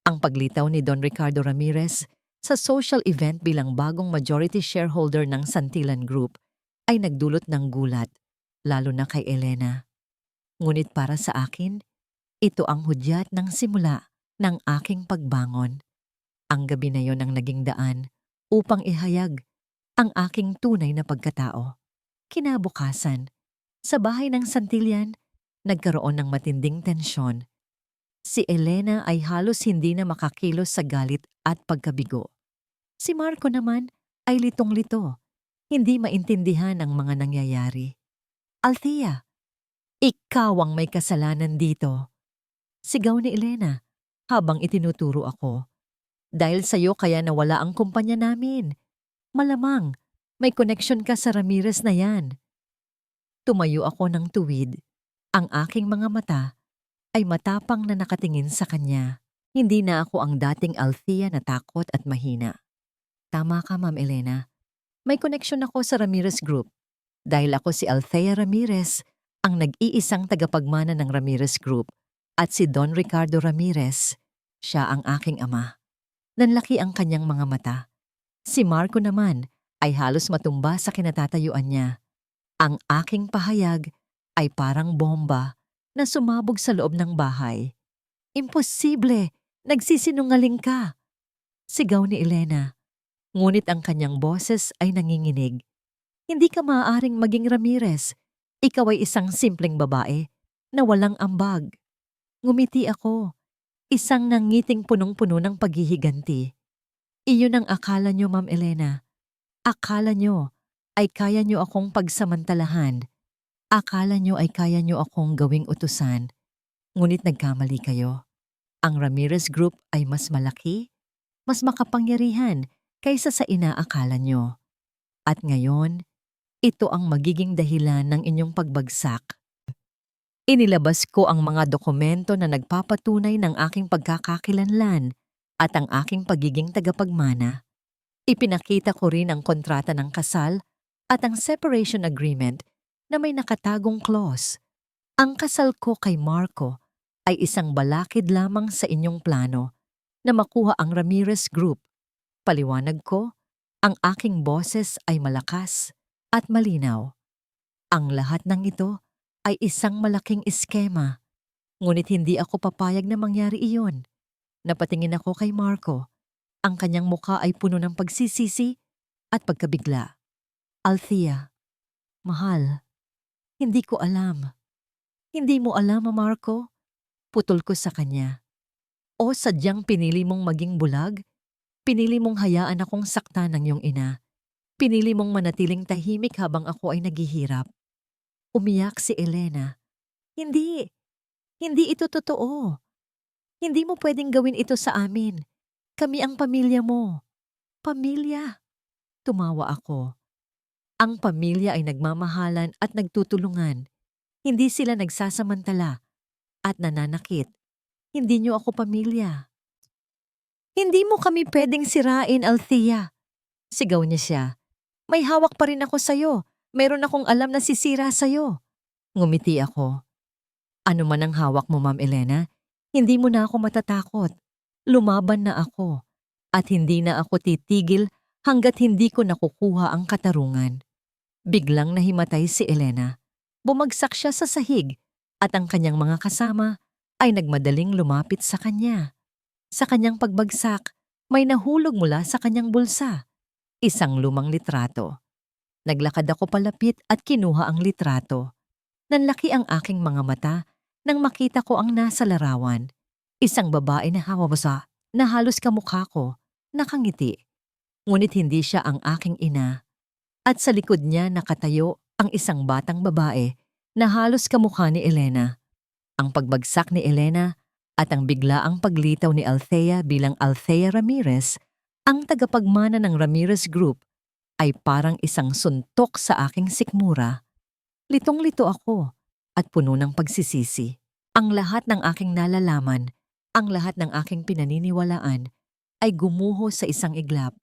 Ang paglitaw ni Don Ricardo Ramirez sa social event bilang bagong majority shareholder ng Santillan Group ay nagdulot ng gulat, lalo na kay Elena. Ngunit para sa akin, ito ang hudyat ng simula ng aking pagbangon. Ang gabi na yon ang naging daan upang ihayag ang aking tunay na pagkatao. Kinabukasan, sa bahay ng Santillan, nagkaroon ng matinding tensyon. Si Elena ay halos hindi na makakilos sa galit at pagkabigo. Si Marco naman ay litong-lito, hindi maintindihan ang mga nangyayari. Althea, ikaw ang may kasalanan dito. Sigaw ni Elena habang itinuturo ako. Dahil sa'yo kaya nawala ang kumpanya namin. Malamang may connection ka sa Ramirez na yan. Tumayo ako ng tuwid. Ang aking mga mata ay matapang na nakatingin sa kanya. Hindi na ako ang dating Althea na takot at mahina. Tama ka, Ma'am Elena. May connection ako sa Ramirez Group. Dahil ako si Althea Ramirez, ang nag-iisang tagapagmana ng Ramirez Group. At si Don Ricardo Ramirez, siya ang aking ama. Nanlaki ang kanyang mga mata. Si Marco naman ay halos matumba sa kinatatayuan niya. Ang aking pahayag ay parang bomba na sumabog sa loob ng bahay. Imposible! Nagsisinungaling ka! Sigaw ni Elena. Ngunit ang kanyang boses ay nanginginig. Hindi ka maaaring maging Ramirez. Ikaw ay isang simpleng babae na walang ambag. Ngumiti ako. Isang nangiting punong-puno ng paghihiganti. Iyon ang akala nyo, Ma'am Elena. Akala nyo ay kaya nyo akong pagsamantalahan. Akala nyo ay kaya nyo akong gawing utusan. Ngunit nagkamali kayo. Ang Ramirez Group ay mas malaki, mas makapangyarihan kaysa sa inaakala nyo. At ngayon, ito ang magiging dahilan ng inyong pagbagsak. Inilabas ko ang mga dokumento na nagpapatunay ng aking pagkakakilanlan at ang aking pagiging tagapagmana. Ipinakita ko rin ang kontrata ng kasal at ang separation agreement na may nakatagong clause. Ang kasal ko kay Marco ay isang balakid lamang sa inyong plano na makuha ang Ramirez Group. Paliwanag ko, ang aking boses ay malakas at malinaw. Ang lahat ng ito ay isang malaking eskema. Ngunit hindi ako papayag na mangyari iyon. Napatingin ako kay Marco. Ang kanyang mukha ay puno ng pagsisisi at pagkabigla. Althea, mahal, hindi ko alam. Hindi mo alam, Marco? Putol ko sa kanya. O sadyang pinili mong maging bulag? Pinili mong hayaan akong saktan ng iyong ina. Pinili mong manatiling tahimik habang ako ay naghihirap. Umiyak si Elena. Hindi. Hindi ito totoo. Hindi mo pwedeng gawin ito sa amin. Kami ang pamilya mo. Pamilya. Tumawa ako. Ang pamilya ay nagmamahalan at nagtutulungan. Hindi sila nagsasamantala at nananakit. Hindi niyo ako pamilya. Hindi mo kami pwedeng sirain, Althea. Sigaw niya siya. May hawak pa rin ako sa'yo. Meron akong alam na sisira sa'yo. Ngumiti ako. Ano man ang hawak mo, Ma'am Elena, hindi mo na ako matatakot. Lumaban na ako. At hindi na ako titigil hanggat hindi ko nakukuha ang katarungan. Biglang nahimatay si Elena. Bumagsak siya sa sahig at ang kanyang mga kasama ay nagmadaling lumapit sa kanya. Sa kanyang pagbagsak, may nahulog mula sa kanyang bulsa. Isang lumang litrato. Naglakad ako palapit at kinuha ang litrato. Nanlaki ang aking mga mata nang makita ko ang nasa larawan. Isang babae na hawabasa na halos kamukha ko, nakangiti. Ngunit hindi siya ang aking ina. At sa likod niya nakatayo ang isang batang babae na halos kamukha ni Elena. Ang pagbagsak ni Elena at ang biglaang paglitaw ni Althea bilang Althea Ramirez, ang tagapagmana ng Ramirez Group, ay parang isang suntok sa aking sikmura. Litong-lito ako at puno ng pagsisisi. Ang lahat ng aking nalalaman, ang lahat ng aking pinaniniwalaan ay gumuho sa isang iglap.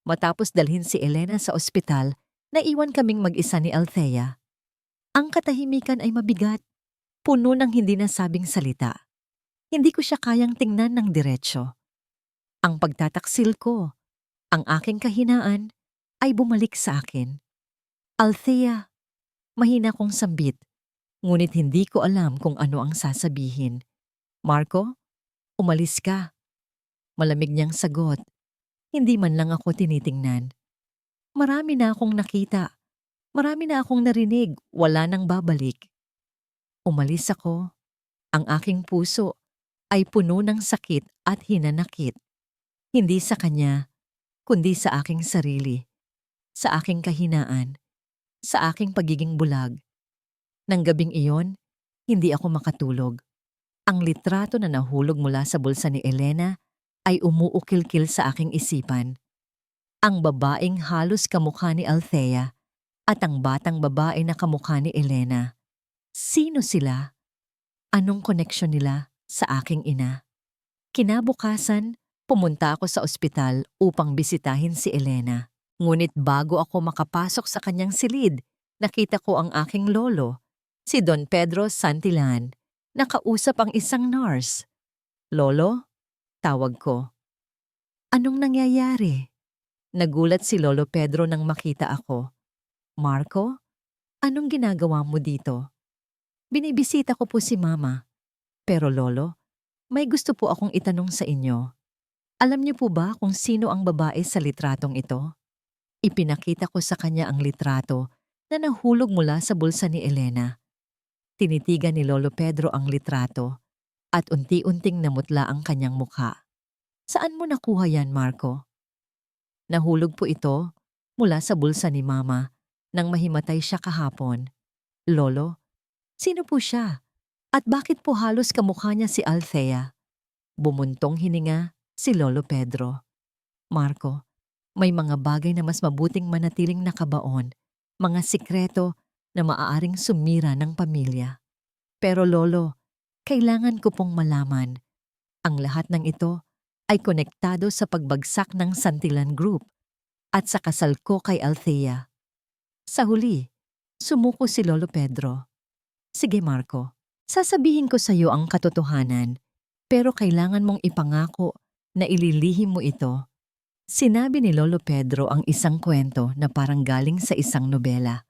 Matapos dalhin si Elena sa ospital, naiwan kaming mag-isa ni Althea. Ang katahimikan ay mabigat, puno ng hindi nasabing salita. Hindi ko siya kayang tingnan ng diretsyo. Ang pagtataksil ko, ang aking kahinaan, ay bumalik sa akin. Althea, mahina kong sambit, ngunit hindi ko alam kung ano ang sasabihin. Marco, umalis ka. Malamig niyang sagot. Hindi man lang ako tinitingnan. Marami na akong nakita. Marami na akong narinig, wala nang babalik. Umalis ako. Ang aking puso ay puno ng sakit at hinanakit. Hindi sa kanya, kundi sa aking sarili. Sa aking kahinaan, sa aking pagiging bulag. Nang gabing iyon, hindi ako makatulog. Ang litrato na nahulog mula sa bulsa ni Elena ay umuukil-kil sa aking isipan. Ang babaeng halos kamukha ni Althea at ang batang babae na kamukha ni Elena. Sino sila? Anong koneksyon nila sa aking ina? Kinabukasan, pumunta ako sa ospital upang bisitahin si Elena. Ngunit bago ako makapasok sa kanyang silid, nakita ko ang aking lolo, si Don Pedro Santillan, nakausap ang isang nurse. Lolo? Tawag ko. Anong nangyayari? Nagulat si Lolo Pedro nang makita ako. Marco? Anong ginagawa mo dito? Binibisita ko po si Mama. Pero Lolo, may gusto po akong itanong sa inyo. Alam niyo po ba kung sino ang babae sa litratong ito? Ipinakita ko sa kanya ang litrato na nahulog mula sa bulsa ni Elena. Tinitigan ni Lolo Pedro ang litrato. at unti-unting namutla ang kanyang mukha. Saan mo nakuha yan, Marco? Nahulog po ito mula sa bulsa ni Mama nang mahimatay siya kahapon. Lolo, sino po siya? At bakit po halos kamukha niya si Althea? Bumuntong hininga si Lolo Pedro. Marco, may mga bagay na mas mabuting manatiling nakabaon, mga sikreto na maaaring sumira ng pamilya. Pero Lolo, kailangan ko pong malaman. Ang lahat ng ito ay konektado sa pagbagsak ng Santillan Group at sa kasal ko kay Althea. Sa huli, sumuko si Lolo Pedro. Sige Marco, sasabihin ko sa iyo ang katotohanan, pero kailangan mong ipangako na ililihim mo ito. Sinabi ni Lolo Pedro ang isang kwento na parang galing sa isang nobela.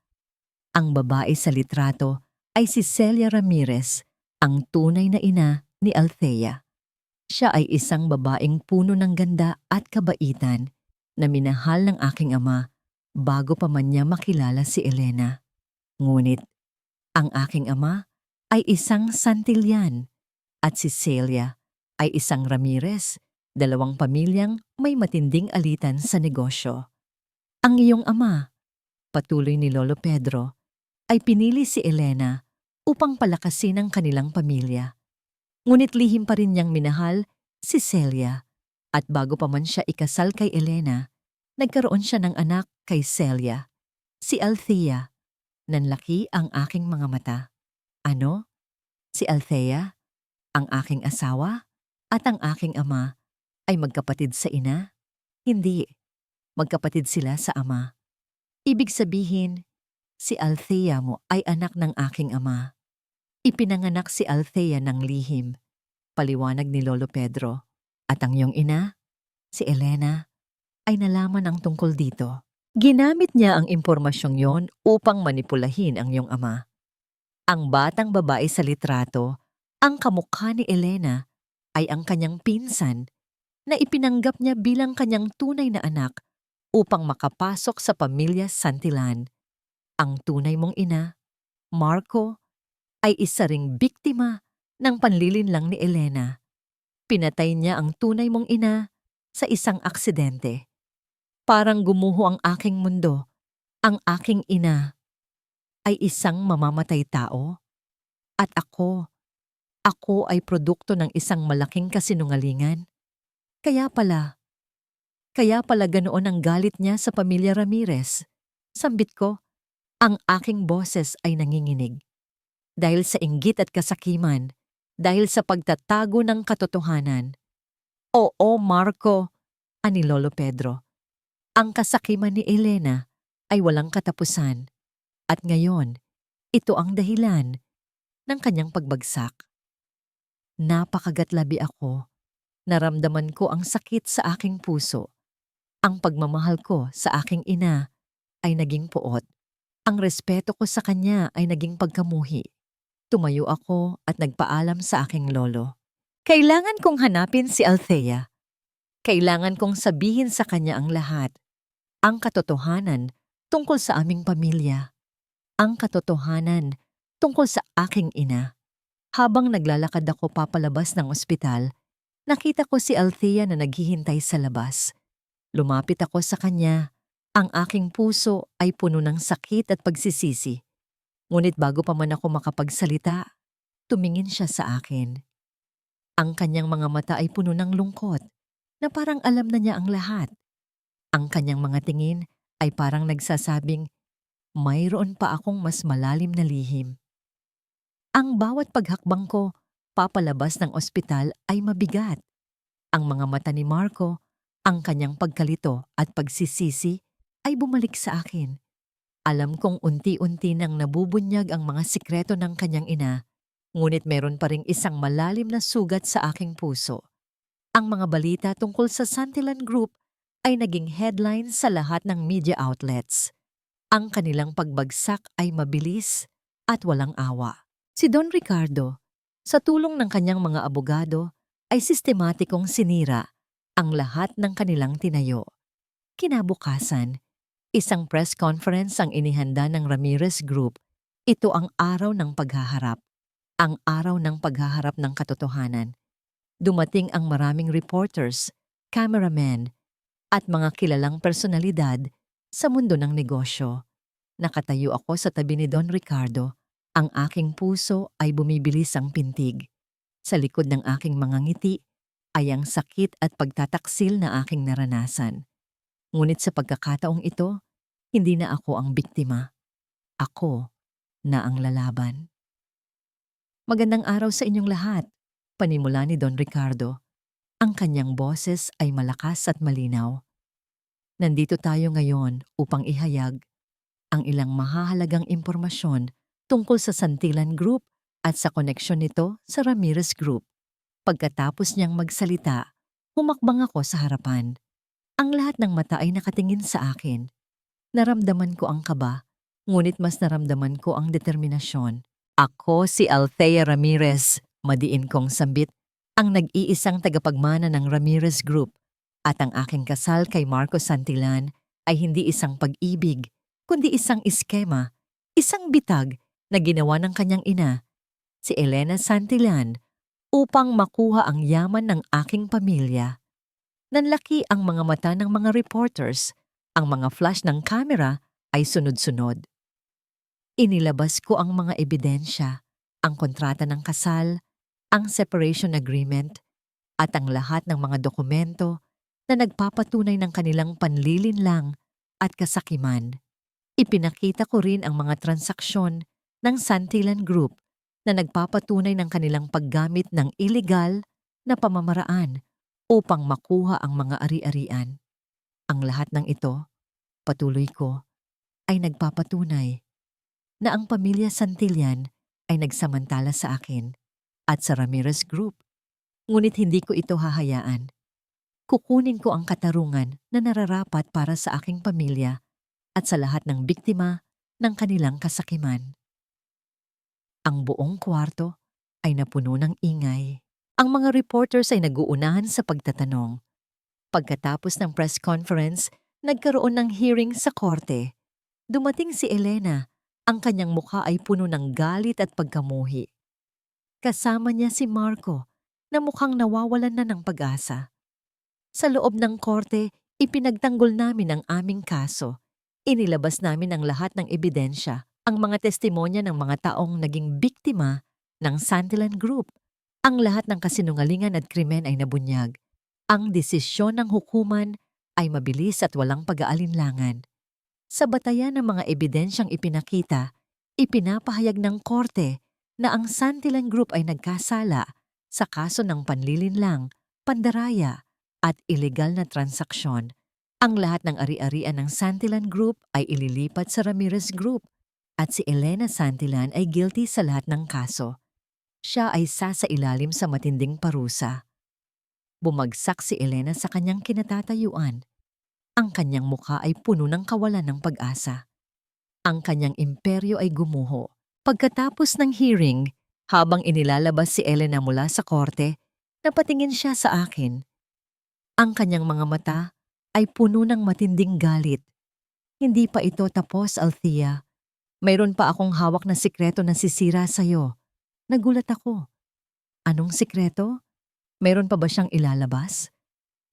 Ang babae sa litrato ay si Celia Ramirez, ang tunay na ina ni Althea. Siya ay isang babaeng puno ng ganda at kabaitan na minahal ng aking ama bago pa man niya makilala si Elena. Ngunit, ang aking ama ay isang Santillan at si Celia ay isang Ramirez, dalawang pamilyang may matinding alitan sa negosyo. Ang iyong ama, patuloy ni Lolo Pedro, ay pinili si Elena upang palakasin ang kanilang pamilya. Ngunit lihim pa rin niyang minahal si Celia at bago pa man siya ikasal kay Elena, nagkaroon siya ng anak kay Celia, si Althea. Nanlaki ang aking mga mata. Ano? Si Althea, ang aking asawa, at ang aking ama ay magkapatid sa ina? Hindi, magkapatid sila sa ama. Ibig sabihin, si Althea mo ay anak ng aking ama. Ipinanganak si Althea ng lihim, paliwanag ni Lolo Pedro. At ang iyong ina, si Elena, ay nalaman ang tungkol dito. Ginamit niya ang impormasyong yon upang manipulahin ang iyong ama. Ang batang babae sa litrato, ang kamukha ni Elena, ay ang kanyang pinsan na ipinanggap niya bilang kanyang tunay na anak upang makapasok sa pamilya Santillan. Ang tunay mong ina, Marco, ay isa ring biktima ng panlilinlang ni Elena. Pinatay niya ang tunay mong ina sa isang aksidente. Parang gumuho ang aking mundo. Ang aking ina ay isang mamamatay tao. At ako ay produkto ng isang malaking kasinungalingan. Kaya pala ganoon ang galit niya sa pamilya Ramirez. Sambit ko, ang aking boses ay nanginginig. Dahil sa inggit at kasakiman, dahil sa pagtatago ng katotohanan. Oo, Marco, ani Lolo Pedro. Ang kasakiman ni Elena ay walang katapusan. At ngayon, ito ang dahilan ng kanyang pagbagsak. Napakagatlabi ako. Naramdaman ko ang sakit sa aking puso. Ang pagmamahal ko sa aking ina ay naging puot. Ang respeto ko sa kanya ay naging pagkamuhi. Tumayo ako at nagpaalam sa aking lolo. Kailangan kong hanapin si Althea. Kailangan kong sabihin sa kanya ang lahat. Ang katotohanan tungkol sa aming pamilya. Ang katotohanan tungkol sa aking ina. Habang naglalakad ako papalabas ng ospital, nakita ko si Althea na naghihintay sa labas. Lumapit ako sa kanya. Ang aking puso ay puno ng sakit at pagsisisi. Ngunit bago pa man ako makapagsalita, tumingin siya sa akin. Ang kanyang mga mata ay puno ng lungkot, na parang alam na niya ang lahat. Ang kanyang mga tingin ay parang nagsasabing, mayroon pa akong mas malalim na lihim. Ang bawat paghakbang ko, papalabas ng ospital ay mabigat. Ang mga mata ni Marco, ang kanyang pagkalito at pagsisisi ay bumalik sa akin. Alam kong unti-unti nang nabubunyag ang mga sikreto ng kanyang ina, ngunit meron pa ring isang malalim na sugat sa aking puso. Ang mga balita tungkol sa Santillan Group ay naging headline sa lahat ng media outlets. Ang kanilang pagbagsak ay mabilis at walang awa. Si Don Ricardo, sa tulong ng kanyang mga abogado, ay sistematikong sinira ang lahat ng kanilang tinayo. Kinabukasan, isang press conference ang inihanda ng Ramirez Group. Ito ang araw ng paghaharap. Ang araw ng paghaharap ng katotohanan. Dumating ang maraming reporters, cameramen, at mga kilalang personalidad sa mundo ng negosyo. Nakatayo ako sa tabi ni Don Ricardo. Ang aking puso ay bumibilis ang pintig. Sa likod ng aking mga ngiti ay ang sakit at pagtataksil na aking naranasan. Ngunit sa pagkakataong ito, hindi na ako ang biktima. Ako na ang lalaban. Magandang araw sa inyong lahat. Panimula ni Don Ricardo. Ang kanyang boses ay malakas at malinaw. Nandito tayo ngayon upang ihayag ang ilang mahahalagang impormasyon tungkol sa Santillan Group at sa koneksyon nito sa Ramirez Group. Pagkatapos niyang magsalita, humakbang ako sa harapan. Ang lahat ng mata ay nakatingin sa akin. Naramdaman ko ang kaba, ngunit mas naramdaman ko ang determinasyon. Ako si Althea Ramirez, madiin kong sambit, ang nag-iisang tagapagmana ng Ramirez Group, at ang aking kasal kay Marco Santillan ay hindi isang pag-ibig, kundi isang iskema, isang bitag na ginawa ng kanyang ina, si Elena Santillan, upang makuha ang yaman ng aking pamilya. Nanlaki ang mga mata ng mga reporters, ang mga flash ng kamera ay sunod-sunod. Inilabas ko ang mga ebidensya, ang kontrata ng kasal, ang separation agreement, at ang lahat ng mga dokumento na nagpapatunay ng kanilang panlilinlang at kasakiman. Ipinakita ko rin ang mga transaksyon ng Santillan Group na nagpapatunay ng kanilang paggamit ng illegal na pamamaraan upang makuha ang mga ari-arian. Ang lahat ng ito, patuloy ko, ay nagpapatunay na ang pamilya Santillan ay nagsamantala sa akin at sa Ramirez Group. Ngunit hindi ko ito hahayaan. Kukunin ko ang katarungan na nararapat para sa aking pamilya at sa lahat ng biktima ng kanilang kasakiman. Ang buong kwarto ay napuno ng ingay. Ang mga reporters ay naguunahan sa pagtatanong. Pagkatapos ng press conference, nagkaroon ng hearing sa korte. Dumating si Elena. Ang kanyang mukha ay puno ng galit at pagkamuhi. Kasama niya si Marco na mukhang nawawalan na ng pag-asa. Sa loob ng korte, ipinagtanggol namin ang aming kaso. Inilabas namin ang lahat ng ebidensya, ang mga testimonya ng mga taong naging biktima ng Santillan Group. Ang lahat ng kasinungalingan at krimen ay nabunyag. Ang desisyon ng hukuman ay mabilis at walang pag-aalinlangan. Sa batayan ng mga ebidensyang ipinakita, ipinapahayag ng korte na ang Santillan Group ay nagkasala sa kaso ng panlilinlang, pandaraya at ilegal na transaksyon. Ang lahat ng ari-arian ng Santillan Group ay ililipat sa Ramirez Group at si Elena Santillan ay guilty sa lahat ng kaso. Siya ay sasailalim sa matinding parusa. Bumagsak si Elena sa kanyang kinatatayuan. Ang kanyang mukha ay puno ng kawalan ng pag-asa. Ang kanyang imperyo ay gumuho. Pagkatapos ng hearing, habang inilalabas si Elena mula sa korte, napatingin siya sa akin. Ang kanyang mga mata ay puno ng matinding galit. Hindi pa ito tapos, Althea. Mayroon pa akong hawak na sikreto na sisira sa'yo. Nagulat ako. Anong sikreto? Mayroon pa ba siyang ilalabas?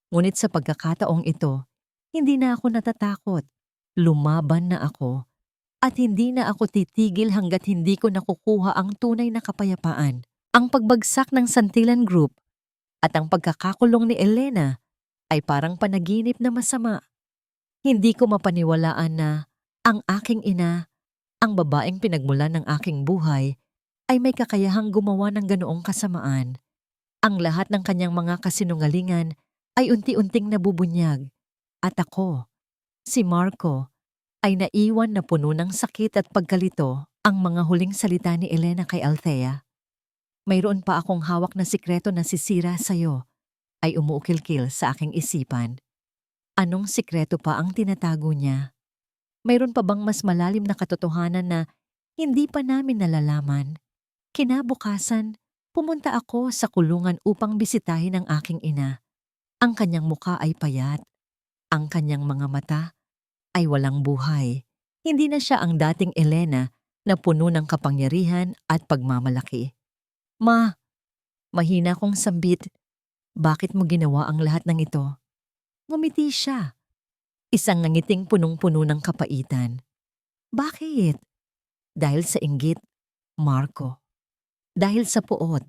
Ngunit sa pagkakataong ito, hindi na ako natatakot. Lumaban na ako. At hindi na ako titigil hanggat hindi ko nakukuha ang tunay na kapayapaan. Ang pagbagsak ng Santillan Group at ang pagkakakulong ni Elena ay parang panaginip na masama. Hindi ko mapaniwalaan na ang aking ina, ang babaeng pinagmulan ng aking buhay, ay may kakayahang gumawa ng ganoong kasamaan. Ang lahat ng kanyang mga kasinungalingan ay unti-unting nabubunyag. At ako, si Marco, ay naiwan na puno ng sakit at pagkalito. Ang mga huling salita ni Elena kay Althea. Mayroon pa akong hawak na sikreto na sisira sa'yo, ay umuukil-kil sa aking isipan. Anong sikreto pa ang tinatago niya? Mayroon pa bang mas malalim na katotohanan na hindi pa namin nalalaman? Kinabukasan, pumunta ako sa kulungan upang bisitahin ang aking ina. Ang kanyang mukha ay payat. Ang kanyang mga mata ay walang buhay. Hindi na siya ang dating Elena na puno ng kapangyarihan at pagmamalaki. Ma, mahina kong sambit. Bakit mo ginawa ang lahat ng ito? Ngumiti siya. Isang nangiting punong-puno ng kapaitan. Bakit? Dahil sa inggit, Marco. Dahil sa puot.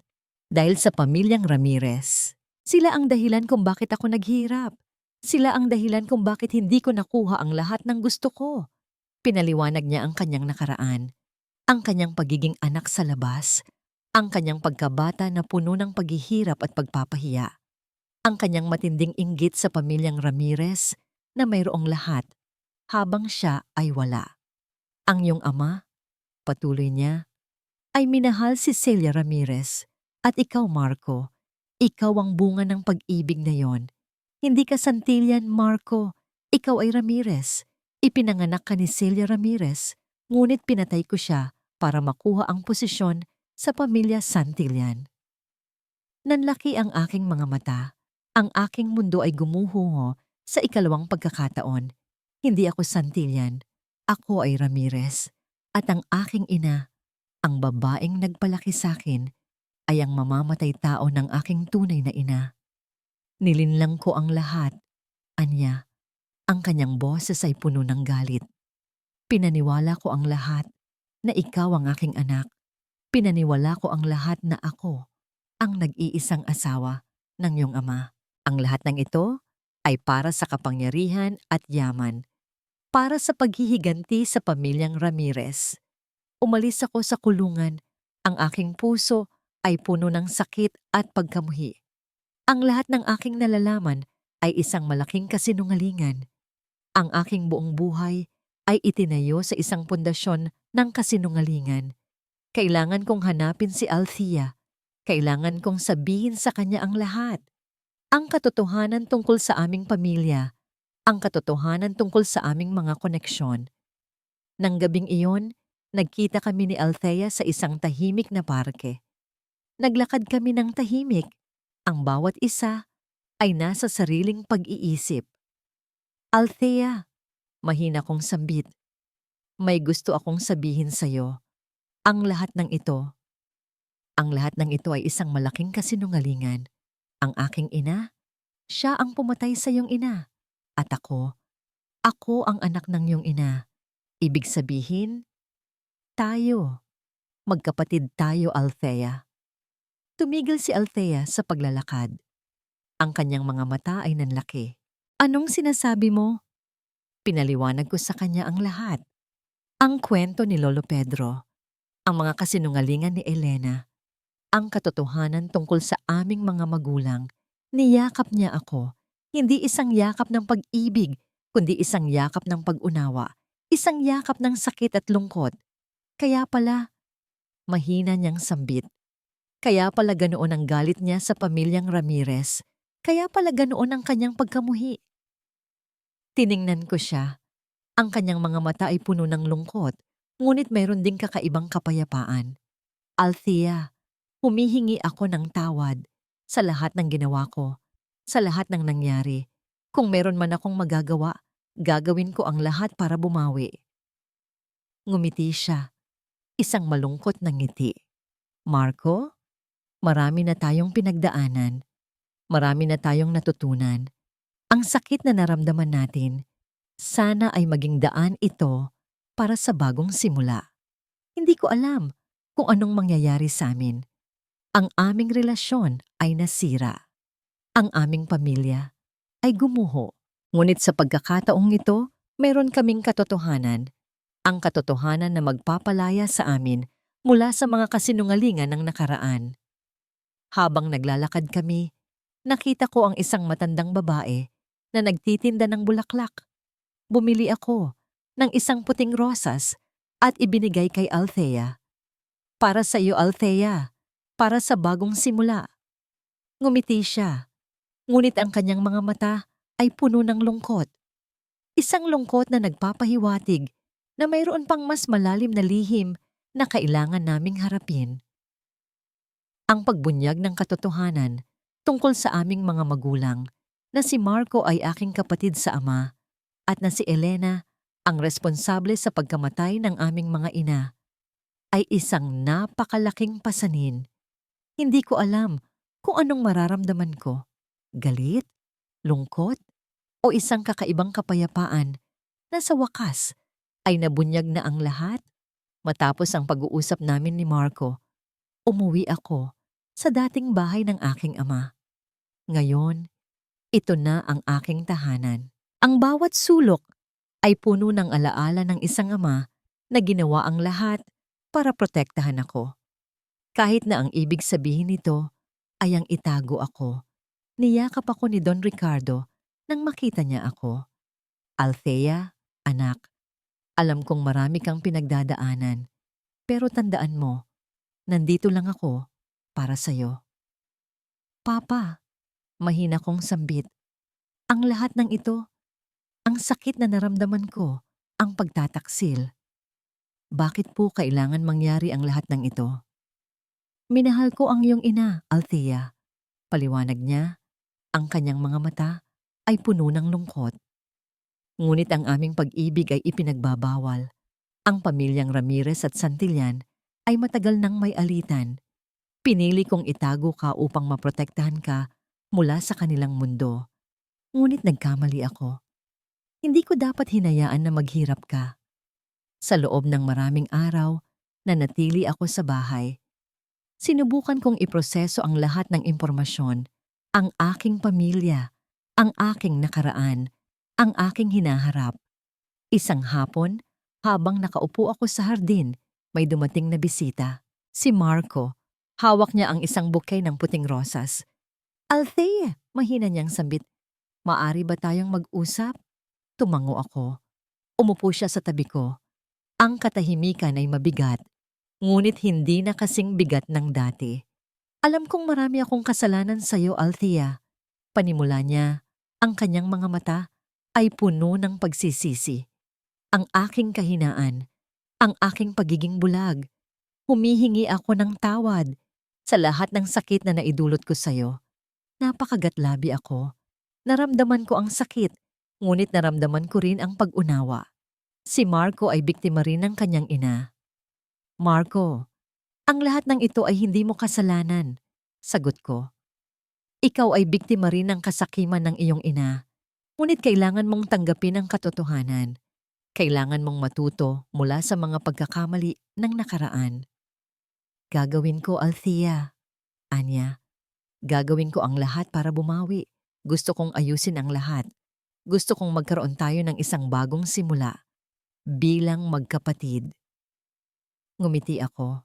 Dahil sa pamilyang Ramirez. Sila ang dahilan kung bakit ako naghirap. Sila ang dahilan kung bakit hindi ko nakuha ang lahat ng gusto ko. Pinaliwanag niya ang kanyang nakaraan. Ang kanyang pagiging anak sa labas. Ang kanyang pagkabata na puno ng paghihirap at pagpapahiya. Ang kanyang matinding inggit sa pamilyang Ramirez na mayroong lahat habang siya ay wala. Ang iyong ama, patuloy niya, ay minahal si Celia Ramirez at ikaw, Marco, ikaw ang bunga ng pag-ibig na yon. Hindi ka Santillan, Marco, ikaw ay Ramirez. Ipinanganak ka ni Celia Ramirez, ngunit pinatay ko siya para makuha ang posisyon sa pamilya Santillan. Nanlaki ang aking mga mata. Ang aking mundo ay gumuhungo sa ikalawang pagkakataon. Hindi ako Santillan, ako ay Ramirez. At ang aking ina, ang babaeng nagpalaki sa akin, ay ang mamamatay tao ng aking tunay na ina. Nilinlang ko ang lahat, anya. Ang kanyang boses ay puno ng galit. Pinaniwala ko ang lahat na ikaw ang aking anak. Pinaniwala ko ang lahat na ako ang nag-iisang asawa ng iyong ama. Ang lahat ng ito ay para sa kapangyarihan at yaman, para sa paghihiganti sa pamilyang Ramirez. Umalis ako sa kulungan, ang aking puso ay puno ng sakit at pagkamuhi. Ang lahat ng aking nalalaman ay isang malaking kasinungalingan. Ang aking buong buhay ay itinayo sa isang pundasyon ng kasinungalingan. Kailangan kong hanapin si Althea. Kailangan kong sabihin sa kanya ang lahat. Ang katotohanan tungkol sa aming pamilya. Ang katotohanan tungkol sa aming mga koneksyon. Nang gabing iyon, nagkita kami ni Althea sa isang tahimik na parke. Naglakad kami ng tahimik. Ang bawat isa ay nasa sariling pag-iisip. Althea, mahina kong sambit. May gusto akong sabihin sa'yo. Ang lahat ng ito ay isang malaking kasinungalingan. Ang aking ina, siya ang pumatay sa iyong ina. At ako ang anak ng iyong ina. Ibig sabihin, tayo. Magkapatid tayo, Althea. Tumigil si Althea sa paglalakad. Ang kanyang mga mata ay nanlaki. Anong sinasabi mo? Pinaliwanag ko sa kanya ang lahat. Ang kwento ni Lolo Pedro, ang mga kasinungalingan ni Elena, ang katotohanan tungkol sa aming mga magulang. Niyakap niya ako, hindi isang yakap ng pag-ibig, kundi isang yakap ng pag-unawa, isang yakap ng sakit at lungkot. Kaya pala, mahina niyang sambit. Kaya pala ganoon ang galit niya sa pamilyang Ramirez. Kaya pala ganoon ang kanyang pagkamuhi. Tiningnan ko siya. Ang kanyang mga mata ay puno ng lungkot, ngunit mayroon ding kakaibang kapayapaan. Althea, humihingi ako ng tawad sa lahat ng ginawa ko, sa lahat ng nangyari. Kung meron man akong magagawa, gagawin ko ang lahat para bumawi. Ngumiti siya, isang malungkot na ngiti. Marco, marami na tayong pinagdaanan. Marami na tayong natutunan. Ang sakit na naramdaman natin, sana ay maging daan ito para sa bagong simula. Hindi ko alam kung anong mangyayari sa amin. Ang aming relasyon ay nasira. Ang aming pamilya ay gumuho. Ngunit sa pagkakataong ito, meron kaming katotohanan. Ang katotohanan na magpapalaya sa amin mula sa mga kasinungalingan ng nakaraan. Habang naglalakad kami, nakita ko ang isang matandang babae na nagtitinda ng bulaklak. Bumili ako ng isang puting rosas at ibinigay kay Althea. Para sa iyo, Althea. Para sa bagong simula. Ngumiti siya, ngunit ang kanyang mga mata ay puno ng lungkot. Isang lungkot na nagpapahiwatig na mayroon pang mas malalim na lihim na kailangan naming harapin. Ang pagbunyag ng katotohanan tungkol sa aming mga magulang na si Marco ay aking kapatid sa ama at na si Elena ang responsable sa pagkamatay ng aming mga ina ay isang napakalaking pasanin. Hindi ko alam kung anong mararamdaman ko. Galit, lungkot, o isang kakaibang kapayapaan na sa wakas ay nabunyag na ang lahat. Matapos ang pag-uusap namin ni Marco, umuwi ako sa dating bahay ng aking ama. Ngayon, ito na ang aking tahanan. Ang bawat sulok ay puno ng alaala ng isang ama na ginawa ang lahat para protektahan ako. Kahit na ang ibig sabihin nito ay ang itago ako. Niyakap ako ni Don Ricardo nang makita niya ako. Althea, anak, alam kong marami kang pinagdadaanan, pero tandaan mo, nandito lang ako para sa'yo. Papa, mahina kong sambit. Ang lahat ng ito, ang sakit na naramdaman ko, ang pagtataksil. Bakit po kailangan mangyari ang lahat ng ito? Minahal ko ang iyong ina, Althea. Paliwanag niya, ang kanyang mga mata ay puno ng lungkot. Ngunit ang aming pag-ibig ay ipinagbabawal. Ang pamilyang Ramirez at Santillan ay matagal nang may alitan. Pinili kong itago ka upang maprotektahan ka mula sa kanilang mundo. Ngunit nagkamali ako. Hindi ko dapat hinayaan na maghirap ka. Sa loob ng maraming araw, nanatili ako sa bahay. Sinubukan kong iproseso ang lahat ng impormasyon, ang aking pamilya, ang aking nakaraan, ang aking hinaharap. Isang hapon, habang nakaupo ako sa hardin, may dumating na bisita. Si Marco. Hawak niya ang isang bouquet ng puting rosas. Althea, mahina niyang sambit. Maari ba tayong mag-usap? Tumango ako. Umupo siya sa tabi ko. Ang katahimikan ay mabigat, ngunit hindi na kasing bigat ng dati. Alam kong marami akong kasalanan sa iyo, Althea. Panimula niya, ang kanyang mga mata ay puno ng pagsisisi. Ang aking kahinaan, ang aking pagiging bulag. Humihingi ako ng tawad sa lahat ng sakit na naidulot ko sa iyo. Napakagatlabi ako. Naramdaman ko ang sakit, ngunit naramdaman ko rin ang pag-unawa. Si Marco ay biktima rin ng kanyang ina. Marco, ang lahat ng ito ay hindi mo kasalanan. Sagot ko. Ikaw ay biktima rin ng kasakiman ng iyong ina. Ngunit kailangan mong tanggapin ang katotohanan. Kailangan mong matuto mula sa mga pagkakamali ng nakaraan. Gagawin ko, Althea. Anya, gagawin ko ang lahat para bumawi. Gusto kong ayusin ang lahat. Gusto kong magkaroon tayo ng isang bagong simula. Bilang magkapatid. Ngumiti ako.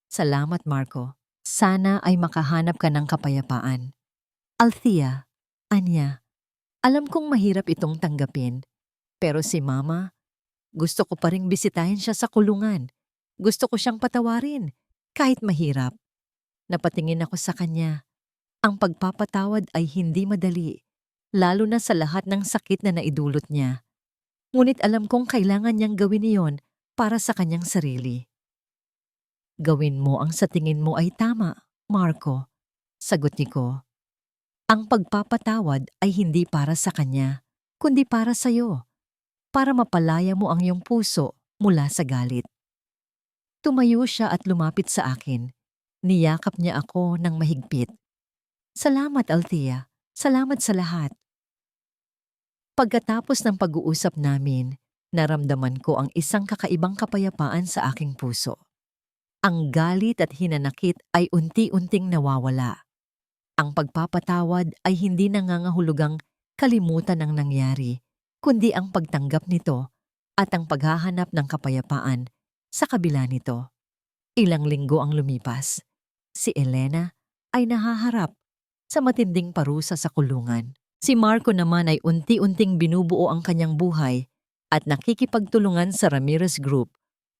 Salamat, Marco. Sana ay makahanap ka ng kapayapaan. Althea, Anya, alam kong mahirap itong tanggapin. Pero si Mama, gusto ko pa ring bisitahin siya sa kulungan. Gusto ko siyang patawarin, kahit mahirap. Napatingin ako sa kanya. Ang pagpapatawad ay hindi madali, lalo na sa lahat ng sakit na naidulot niya. Ngunit alam kong kailangan niyang gawin iyon para sa kanyang sarili. Gawin mo ang sa tingin mo ay tama, Marco. Sagot ko. Ang pagpapatawad ay hindi para sa kanya, kundi para sa iyo. Para mapalaya mo ang iyong puso mula sa galit. Tumayo siya at lumapit sa akin. Niyakap niya ako ng mahigpit. Salamat, Althea. Salamat sa lahat. Pagkatapos ng pag-uusap namin, naramdaman ko ang isang kakaibang kapayapaan sa aking puso. Ang galit at hinanakit ay unti-unting nawawala. Ang pagpapatawad ay hindi nangangahulugang kalimutan ang nangyari, kundi ang pagtanggap nito at ang paghahanap ng kapayapaan sa kabila nito. Ilang linggo ang lumipas. Si Elena ay nahaharap sa matinding parusa sa kulungan. Si Marco naman ay unti-unting binubuo ang kanyang buhay at nakikipagtulungan sa Ramirez Group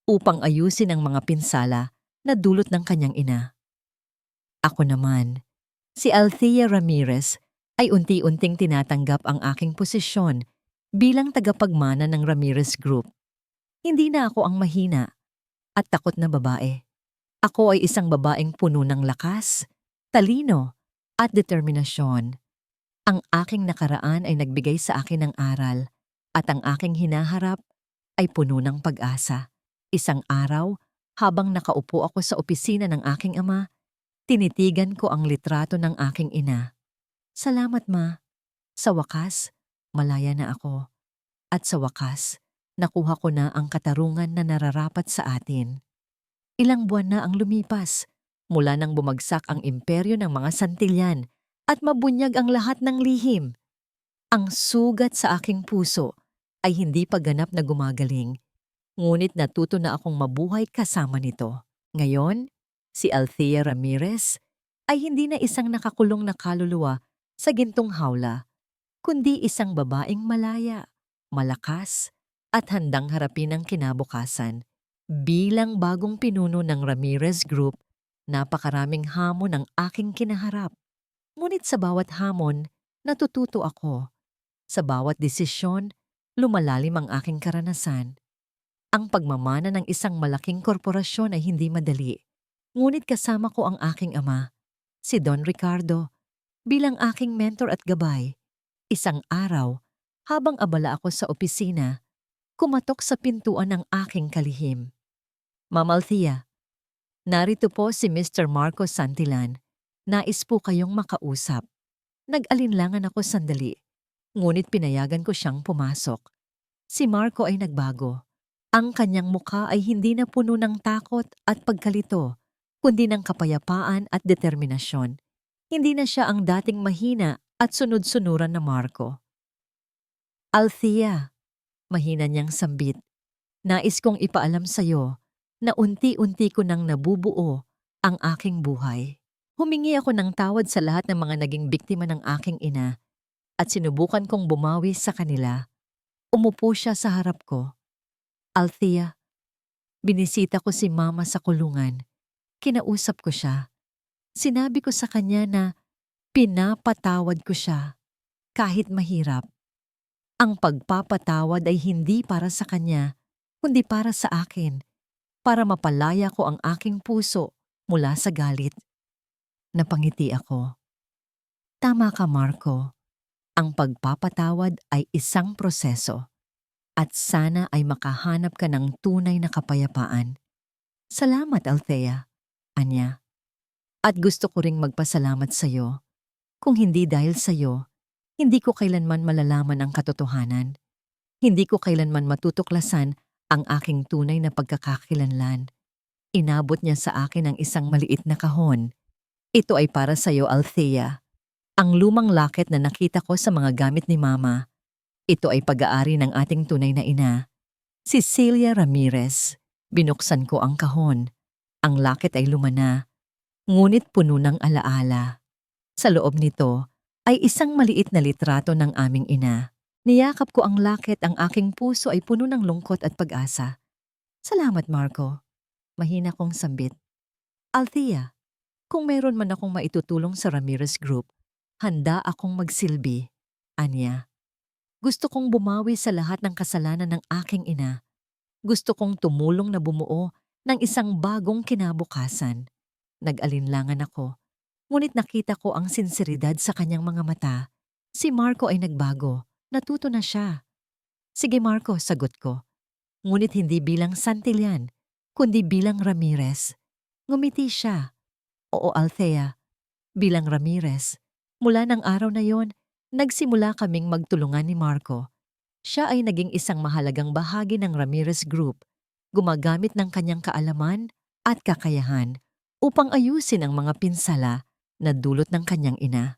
upang ayusin ang mga pinsala na dulot ng kanyang ina. Ako naman, si Althea Ramirez ay unti-unting tinatanggap ang aking posisyon bilang tagapagmana ng Ramirez Group. Hindi na ako ang mahina at takot na babae. Ako ay isang babaeng puno ng lakas, talino at determinasyon. Ang aking nakaraan ay nagbigay sa akin ng aral at ang aking hinaharap ay puno ng pag-asa. Isang araw, habang nakaupo ako sa opisina ng aking ama, Tinitigan ko ang litrato ng aking ina. Salamat, Ma. Sa wakas, malaya na ako. At sa wakas, nakuha ko na ang katarungan na nararapat sa atin. Ilang buwan na ang lumipas mula nang bumagsak ang imperyo ng mga Santillan at mabunyag ang lahat ng lihim. Ang sugat sa aking puso ay hindi pa ganap na gumagaling, ngunit natuto na akong mabuhay kasama nito. Ngayon, si Althea Ramirez ay hindi na isang nakakulong na kaluluwa sa gintong hawla, kundi isang babaeng malaya, malakas, at handang harapin ang kinabukasan. Bilang bagong pinuno ng Ramirez Group, napakaraming hamon ang aking kinaharap. Ngunit sa bawat hamon, natututo ako. Sa bawat desisyon, lumalalim ang aking karanasan. Ang pagmamana ng isang malaking korporasyon ay hindi madali. Ngunit kasama ko ang aking ama, si Don Ricardo, bilang aking mentor at gabay. Isang araw, habang abala ako sa opisina, kumatok sa pintuan ng aking kalihim. Ma'am Althea, narito po si Mr. Marco Santillan. Nais po kayong makausap. Nag-alinlangan ako sandali, ngunit pinayagan ko siyang pumasok. Si Marco ay nagbago. Ang kanyang mukha ay hindi na puno ng takot at pagkalito, kundi ng kapayapaan at determinasyon. Hindi na siya ang dating mahina at sunod-sunuran na Marco. Althea, mahina niyang sambit. Nais kong ipaalam sa'yo na unti-unti ko nang nabubuo ang aking buhay. Humingi ako ng tawad sa lahat ng mga naging biktima ng aking ina at sinubukan kong bumawi sa kanila. Umupo siya sa harap ko. Althea, binisita ko si Mama sa kulungan. Kinausap ko siya. Sinabi ko sa kanya na pinapatawad ko siya kahit mahirap. Ang pagpapatawad ay hindi para sa kanya, kundi para sa akin, para mapalaya ko ang aking puso mula sa galit. Napangiti ako. Tama ka, Marco. Ang pagpapatawad ay isang proseso at sana ay makahanap ka ng tunay na kapayapaan. Salamat, Althea. Anya. At gusto ko ring magpasalamat sa iyo. Kung hindi dahil sa iyo, hindi ko kailanman malalaman ang katotohanan. Hindi ko kailanman matutuklasan ang aking tunay na pagkakakilanlan. Inabot niya sa akin ang isang maliit na kahon. Ito ay para sa iyo, Althea. Ang lumang locket na nakita ko sa mga gamit ni Mama. Ito ay pag-aari ng ating tunay na ina, si Celia Ramirez. Binuksan ko ang kahon. Ang locket ay lumana, ngunit puno ng alaala. Sa loob nito ay isang maliit na litrato ng aming ina. Niyakap ko ang locket, ang aking puso ay puno ng lungkot at pag-asa. Salamat, Marco. Mahina kong sambit. Althea, kung mayroon man akong maitutulong sa Ramirez Group, handa akong magsilbi. Anya. Gusto kong bumawi sa lahat ng kasalanan ng aking ina. Gusto kong tumulong na bumuo ng isang bagong kinabukasan. Nag-alinlangan ako, ngunit nakita ko ang sinseridad sa kanyang mga mata. Si Marco ay nagbago, natuto na siya. Sige Marco, sagot ko. Ngunit hindi bilang Santillan, kundi bilang Ramirez. Ngumiti siya. Oo, Althea, bilang Ramirez. Mula ng araw na yon, nagsimula kaming magtulungan ni Marco. Siya ay naging isang mahalagang bahagi ng Ramirez Group, gumagamit ng kanyang kaalaman at kakayahan upang ayusin ang mga pinsala na dulot ng kanyang ina.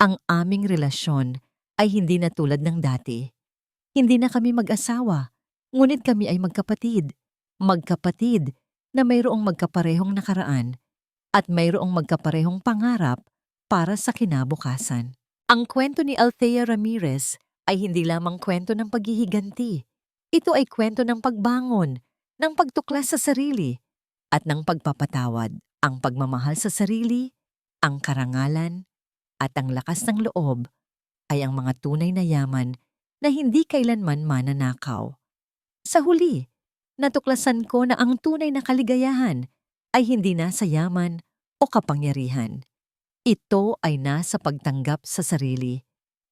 Ang aming relasyon ay hindi na tulad ng dati. Hindi na kami mag-asawa, ngunit kami ay magkapatid. Magkapatid na mayroong magkaparehong nakaraan at mayroong magkaparehong pangarap para sa kinabukasan. Ang kwento ni Althea Ramirez ay hindi lamang kwento ng paghihiganti. Ito ay kwento ng pagbangon, ng pagtuklas sa sarili, at ng pagpapatawad. Ang pagmamahal sa sarili, ang karangalan, at ang lakas ng loob ay ang mga tunay na yaman na hindi kailanman mananakaw. Sa huli, natuklasan ko na ang tunay na kaligayahan ay hindi nasa yaman o kapangyarihan. Ito ay nasa pagtanggap sa sarili,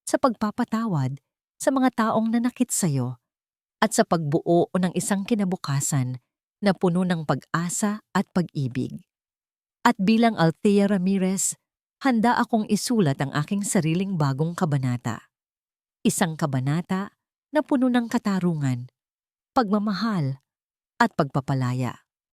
sa pagpapatawad sa mga taong nanakit sa'yo, at sa pagbuo ng isang kinabukasan na puno ng pag-asa at pag-ibig. At bilang Althea Ramirez, handa akong isulat ang aking sariling bagong kabanata. Isang kabanata na puno ng katarungan, pagmamahal, at pagpapalaya.